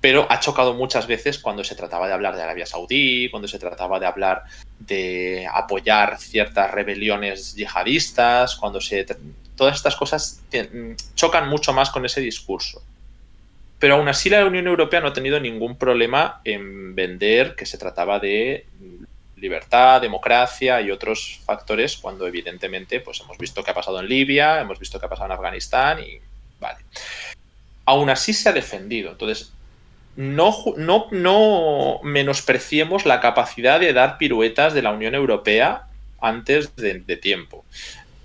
Pero ha chocado muchas veces cuando se trataba de hablar de Arabia Saudí, cuando se trataba de hablar de apoyar ciertas rebeliones yihadistas, todas estas cosas chocan mucho más con ese discurso. Pero aún así la Unión Europea no ha tenido ningún problema en vender que se trataba de libertad, democracia y otros factores, cuando evidentemente pues hemos visto qué ha pasado en Libia, hemos visto qué ha pasado en Afganistán y vale. Aún así se ha defendido. Entonces, no menospreciemos la capacidad de dar piruetas de la Unión Europea antes de tiempo.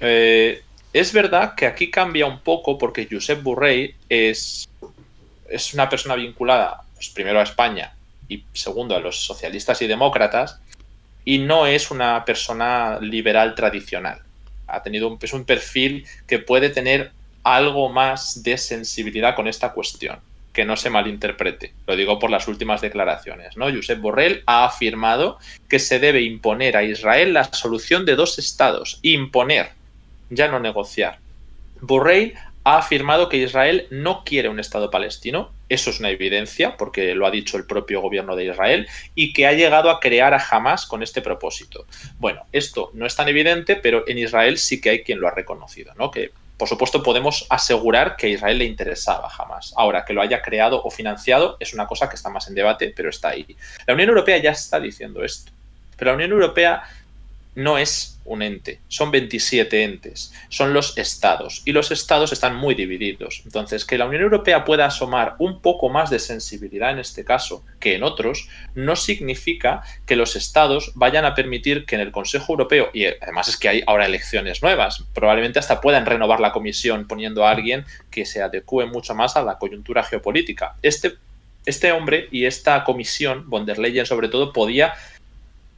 Es verdad que aquí cambia un poco porque Josep Borrell es una persona vinculada, pues, primero a España y segundo a los socialistas y demócratas, y no es una persona liberal tradicional. Ha tenido es un perfil que puede tener algo más de sensibilidad con esta cuestión, que no se malinterprete. Lo digo por las últimas declaraciones, ¿no? Josep Borrell ha afirmado que se debe imponer a Israel la solución de 2 estados. Imponer, ya no negociar. Borrell ha afirmado que Israel no quiere un Estado palestino, eso es una evidencia, porque lo ha dicho el propio gobierno de Israel, y que ha llegado a crear a Hamas con este propósito. Bueno, esto no es tan evidente, pero en Israel sí que hay quien lo ha reconocido, ¿no? Que, por supuesto, podemos asegurar que a Israel le interesaba Hamas. Ahora, que lo haya creado o financiado es una cosa que está más en debate, pero está ahí. La Unión Europea ya está diciendo esto, pero la Unión Europea no es un ente, son 27 entes, son los estados, y los estados están muy divididos. Entonces, que la Unión Europea pueda asomar un poco más de sensibilidad en este caso que en otros, no significa que los estados vayan a permitir que en el Consejo Europeo, y además es que hay ahora elecciones nuevas, probablemente hasta puedan renovar la comisión poniendo a alguien que se adecue mucho más a la coyuntura geopolítica. Este hombre y esta comisión, von der Leyen sobre todo, podía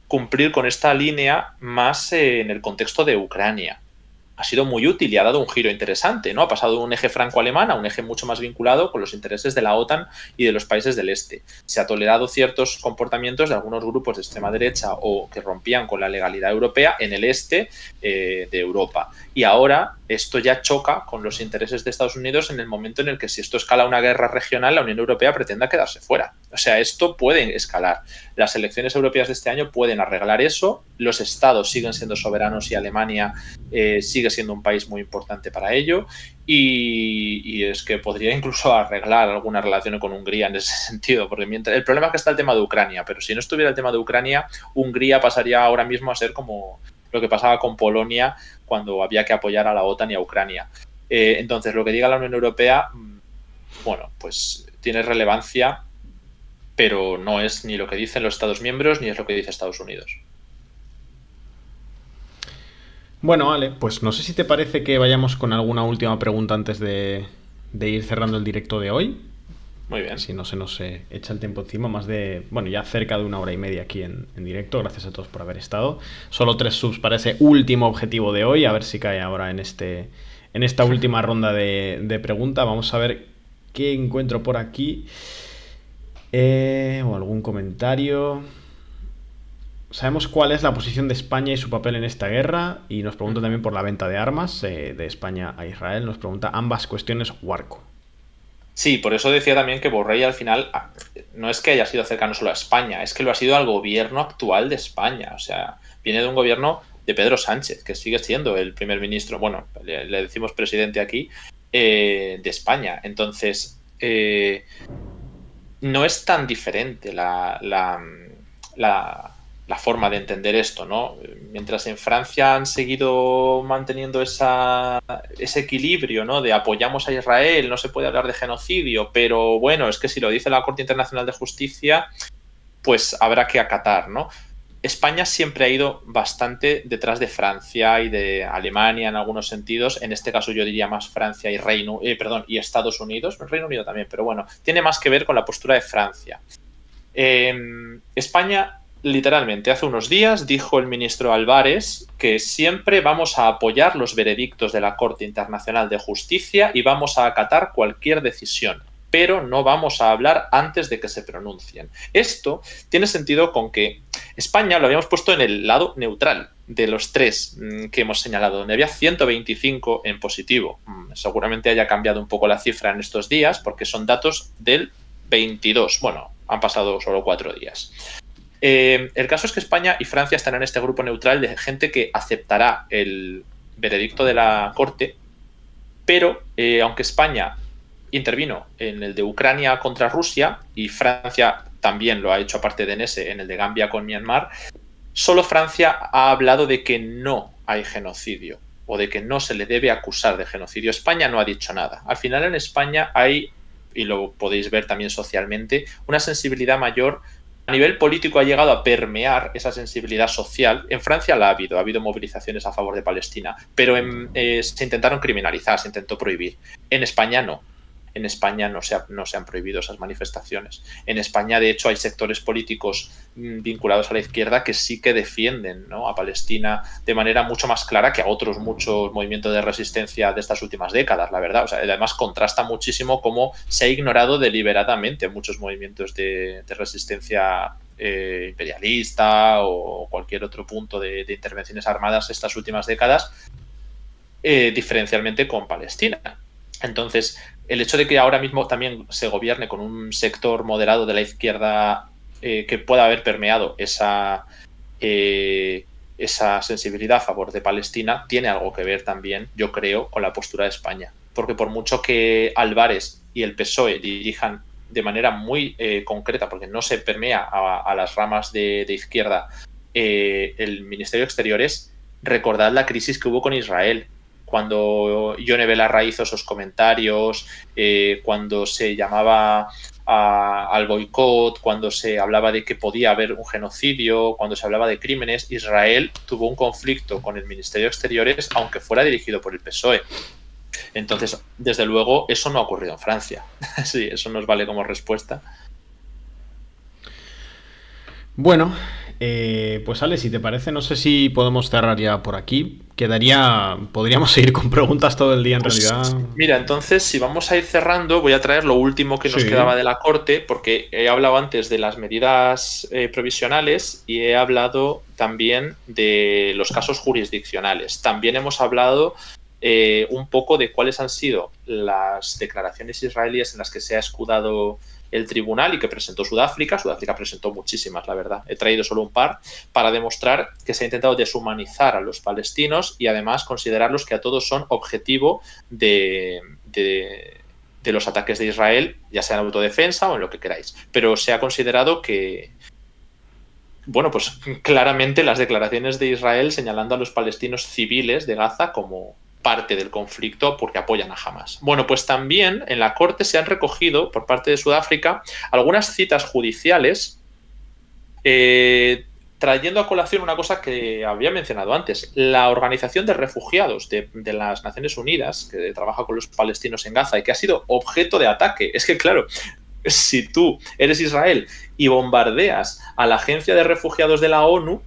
cumplir con esta línea más en el contexto de Ucrania. Ha sido muy útil y ha dado un giro interesante, ¿no? Ha pasado de un eje franco-alemán a un eje mucho más vinculado con los intereses de la OTAN y de los países del este. Se ha tolerado ciertos comportamientos de algunos grupos de extrema derecha o que rompían con la legalidad europea en el este de Europa. Y ahora esto ya choca con los intereses de Estados Unidos en el momento en el que, si esto escala una guerra regional, la Unión Europea pretenda quedarse fuera. O sea, esto puede escalar. Las elecciones europeas de este año pueden arreglar eso. Los estados siguen siendo soberanos y Alemania sigue siendo un país muy importante para ello, y es que podría incluso arreglar alguna relación con Hungría en ese sentido, porque el problema es que está el tema de Ucrania, pero si no estuviera el tema de Ucrania, Hungría pasaría ahora mismo a ser como lo que pasaba con Polonia cuando había que apoyar a la OTAN y a Ucrania. Entonces, lo que diga la Unión Europea, bueno, pues tiene relevancia, pero no es ni lo que dicen los Estados miembros ni es lo que dice Estados Unidos. Bueno, Ale, pues no sé si te parece que vayamos con alguna última pregunta antes de ir cerrando el directo de hoy. Muy bien. Si no se nos echa el tiempo encima, bueno, ya cerca de 1 hora y media aquí en directo. Gracias a todos por haber estado. Solo 3 subs para ese último objetivo de hoy. A ver si cae ahora en esta última ronda de preguntas. Vamos a ver qué encuentro por aquí. O algún comentario. Sabemos cuál es la posición de España y su papel en esta guerra, y nos pregunta también por la venta de armas de España a Israel. Nos pregunta ambas cuestiones Warco. Sí, por eso decía también que Borrell al final no es que haya sido cercano solo a España, es que lo ha sido al gobierno actual de España. O sea, viene de un gobierno de Pedro Sánchez, que sigue siendo el primer ministro, bueno, le decimos presidente aquí, de España. Entonces, no es tan diferente la forma de entender esto, ¿no? Mientras en Francia han seguido manteniendo ese equilibrio, ¿no? De apoyamos a Israel, no se puede hablar de genocidio, pero bueno, es que si lo dice la Corte Internacional de Justicia, pues habrá que acatar, ¿no? España siempre ha ido bastante detrás de Francia y de Alemania en algunos sentidos. En este caso yo diría más Francia y Estados Unidos. El Reino Unido también, pero bueno, tiene más que ver con la postura de Francia. España, literalmente, hace unos días dijo el ministro Álvarez que siempre vamos a apoyar los veredictos de la Corte Internacional de Justicia y vamos a acatar cualquier decisión, pero no vamos a hablar antes de que se pronuncien. Esto tiene sentido con que España lo habíamos puesto en el lado neutral de los 3 que hemos señalado, donde había 125 en positivo. Seguramente haya cambiado un poco la cifra en estos días porque son datos del 22. Bueno, han pasado solo 4 días. El caso es que España y Francia están en este grupo neutral de gente que aceptará el veredicto de la Corte, pero aunque España intervino en el de Ucrania contra Rusia y Francia también lo ha hecho aparte de en el de Gambia con Myanmar, solo Francia ha hablado de que no hay genocidio o de que no se le debe acusar de genocidio. España no ha dicho nada. Al final en España hay, y lo podéis ver también socialmente, una sensibilidad mayor. A nivel político ha llegado a permear esa sensibilidad social. En Francia ha habido movilizaciones a favor de Palestina, pero se intentaron criminalizar, se intentó prohibir. En España no. En España no se han prohibido esas manifestaciones. En España, de hecho, hay sectores políticos vinculados a la izquierda que sí que defienden, ¿no?, a Palestina de manera mucho más clara que a otros muchos movimientos de resistencia de estas últimas décadas, la verdad. O sea, además contrasta muchísimo cómo se ha ignorado deliberadamente muchos movimientos de resistencia imperialista o cualquier otro punto de intervenciones armadas estas últimas décadas, diferencialmente con Palestina. Entonces, el hecho de que ahora mismo también se gobierne con un sector moderado de la izquierda que pueda haber permeado esa sensibilidad a favor de Palestina tiene algo que ver también, yo creo, con la postura de España. Porque por mucho que Álvarez y el PSOE dirijan de manera muy concreta, porque no se permea a las ramas de izquierda el Ministerio de Exteriores, recordad la crisis que hubo con Israel. Cuando Yone Belarra hizo esos comentarios, cuando se llamaba al boicot, cuando se hablaba de que podía haber un genocidio, cuando se hablaba de crímenes, Israel tuvo un conflicto con el Ministerio de Exteriores, aunque fuera dirigido por el PSOE. Entonces, desde luego, eso no ha ocurrido en Francia. Sí, eso nos vale como respuesta. Bueno, pues Ale, si te parece, no sé si podemos cerrar ya por aquí. Podríamos seguir con preguntas todo el día en realidad. Mira, entonces, si vamos a ir cerrando, voy a traer lo último que nos quedaba de la Corte, porque he hablado antes de las medidas provisionales y he hablado también de los casos jurisdiccionales. También hemos hablado un poco de cuáles han sido las declaraciones israelíes en las que se ha escudado el tribunal y que presentó Sudáfrica. Sudáfrica presentó muchísimas, la verdad. He traído solo un par para demostrar que se ha intentado deshumanizar a los palestinos y además considerarlos que a todos son objetivo de los ataques de Israel, ya sea en autodefensa o en lo que queráis. Pero se ha considerado que, bueno, pues claramente las declaraciones de Israel señalando a los palestinos civiles de Gaza como parte del conflicto porque apoyan a Hamas. Bueno, pues también en la Corte se han recogido por parte de Sudáfrica algunas citas judiciales trayendo a colación una cosa que había mencionado antes. La Organización de Refugiados de las Naciones Unidas, que trabaja con los palestinos en Gaza y que ha sido objeto de ataque. Es que, claro, si tú eres Israel y bombardeas a la Agencia de Refugiados de la ONU,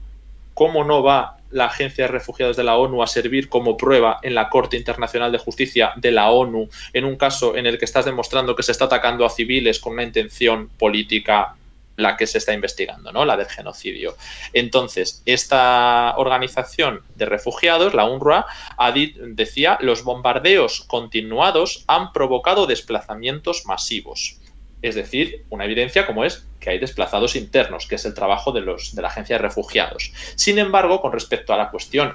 ¿cómo no va la Agencia de Refugiados de la ONU a servir como prueba en la Corte Internacional de Justicia de la ONU en un caso en el que estás demostrando que se está atacando a civiles con una intención política, la que se está investigando, ¿no? La del genocidio? Entonces, esta organización de refugiados, la UNRWA, decía: los bombardeos continuados han provocado desplazamientos masivos. Es decir, una evidencia como es que hay desplazados internos, que es el trabajo de la Agencia de Refugiados. Sin embargo, con respecto a la cuestión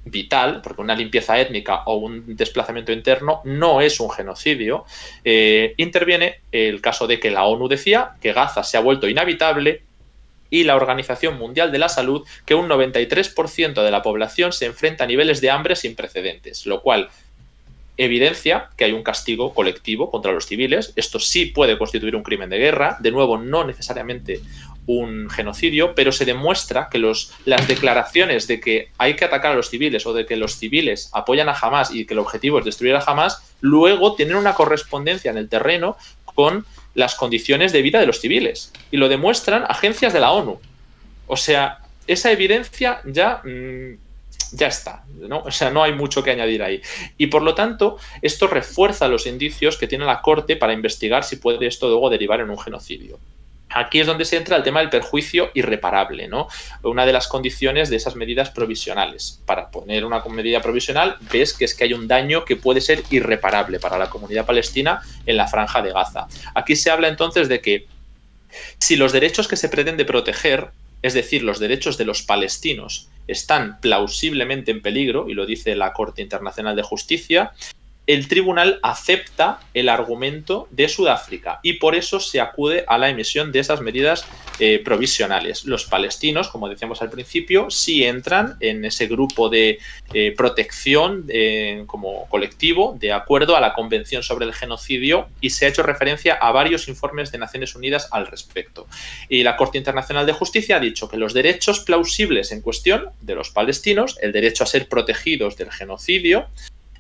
vital, porque una limpieza étnica o un desplazamiento interno no es un genocidio, interviene el caso de que la ONU decía que Gaza se ha vuelto inhabitable y la Organización Mundial de la Salud que un 93% de la población se enfrenta a niveles de hambre sin precedentes, lo cual evidencia que hay un castigo colectivo contra los civiles. Esto sí puede constituir un crimen de guerra, de nuevo no necesariamente un genocidio, pero se demuestra que las declaraciones de que hay que atacar a los civiles o de que los civiles apoyan a Hamas y que el objetivo es destruir a Hamas, luego tienen una correspondencia en el terreno con las condiciones de vida de los civiles. Y lo demuestran agencias de la ONU. O sea, esa evidencia ya está, ¿no? O sea, no hay mucho que añadir ahí. Y por lo tanto, esto refuerza los indicios que tiene la Corte para investigar si puede esto luego derivar en un genocidio. Aquí es donde se entra el tema del perjuicio irreparable, ¿no? Una de las condiciones de esas medidas provisionales. Para poner una medida provisional, ves que es que hay un daño que puede ser irreparable para la comunidad palestina en la Franja de Gaza. Aquí se habla entonces de que si los derechos que se pretende proteger, es decir, los derechos de los palestinos, están plausiblemente en peligro, y lo dice la Corte Internacional de Justicia, el tribunal acepta el argumento de Sudáfrica y por eso se acude a la emisión de esas medidas provisionales. Los palestinos, como decíamos al principio, sí entran en ese grupo de protección como colectivo de acuerdo a la Convención sobre el Genocidio, y se ha hecho referencia a varios informes de Naciones Unidas al respecto. Y la Corte Internacional de Justicia ha dicho que los derechos plausibles en cuestión de los palestinos, el derecho a ser protegidos del genocidio,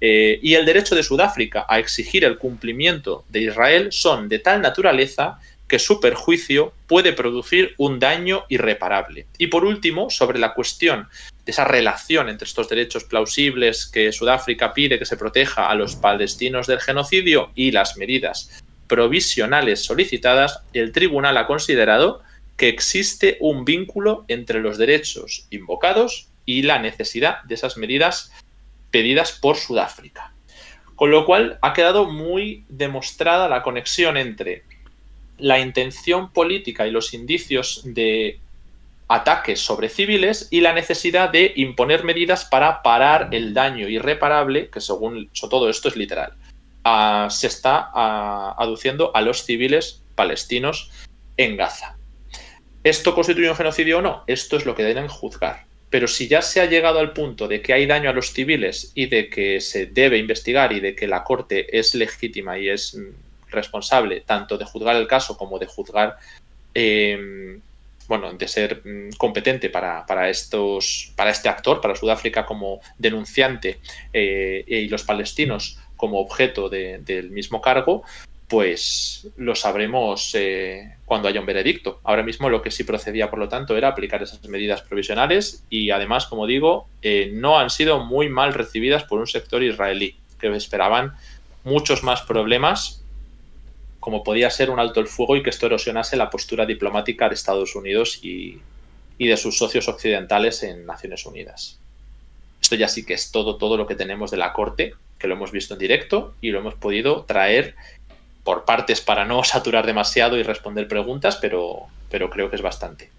y el derecho de Sudáfrica a exigir el cumplimiento de Israel son de tal naturaleza que su perjuicio puede producir un daño irreparable. Y por último, sobre la cuestión de esa relación entre estos derechos plausibles que Sudáfrica pide que se proteja a los palestinos del genocidio y las medidas provisionales solicitadas, el tribunal ha considerado que existe un vínculo entre los derechos invocados y la necesidad de esas medidas pedidas por Sudáfrica. Con lo cual ha quedado muy demostrada la conexión entre la intención política y los indicios de ataques sobre civiles y la necesidad de imponer medidas para parar el daño irreparable, que según todo esto es literal, se está aduciendo a los civiles palestinos en Gaza. ¿Esto constituye un genocidio o no? Esto es lo que deben juzgar. Pero si ya se ha llegado al punto de que hay daño a los civiles y de que se debe investigar y de que la Corte es legítima y es responsable tanto de juzgar el caso como de juzgar, de ser competente para este actor, para Sudáfrica como denunciante y los palestinos como objeto del mismo cargo, pues lo sabremos cuando haya un veredicto. Ahora mismo lo que sí procedía, por lo tanto, era aplicar esas medidas provisionales y además, como digo, no han sido muy mal recibidas por un sector israelí, que esperaban muchos más problemas, como podía ser un alto el fuego y que esto erosionase la postura diplomática de Estados Unidos y de sus socios occidentales en Naciones Unidas. Esto ya sí que es todo lo que tenemos de la Corte, que lo hemos visto en directo y lo hemos podido traer por partes para no saturar demasiado y responder preguntas, pero creo que es bastante.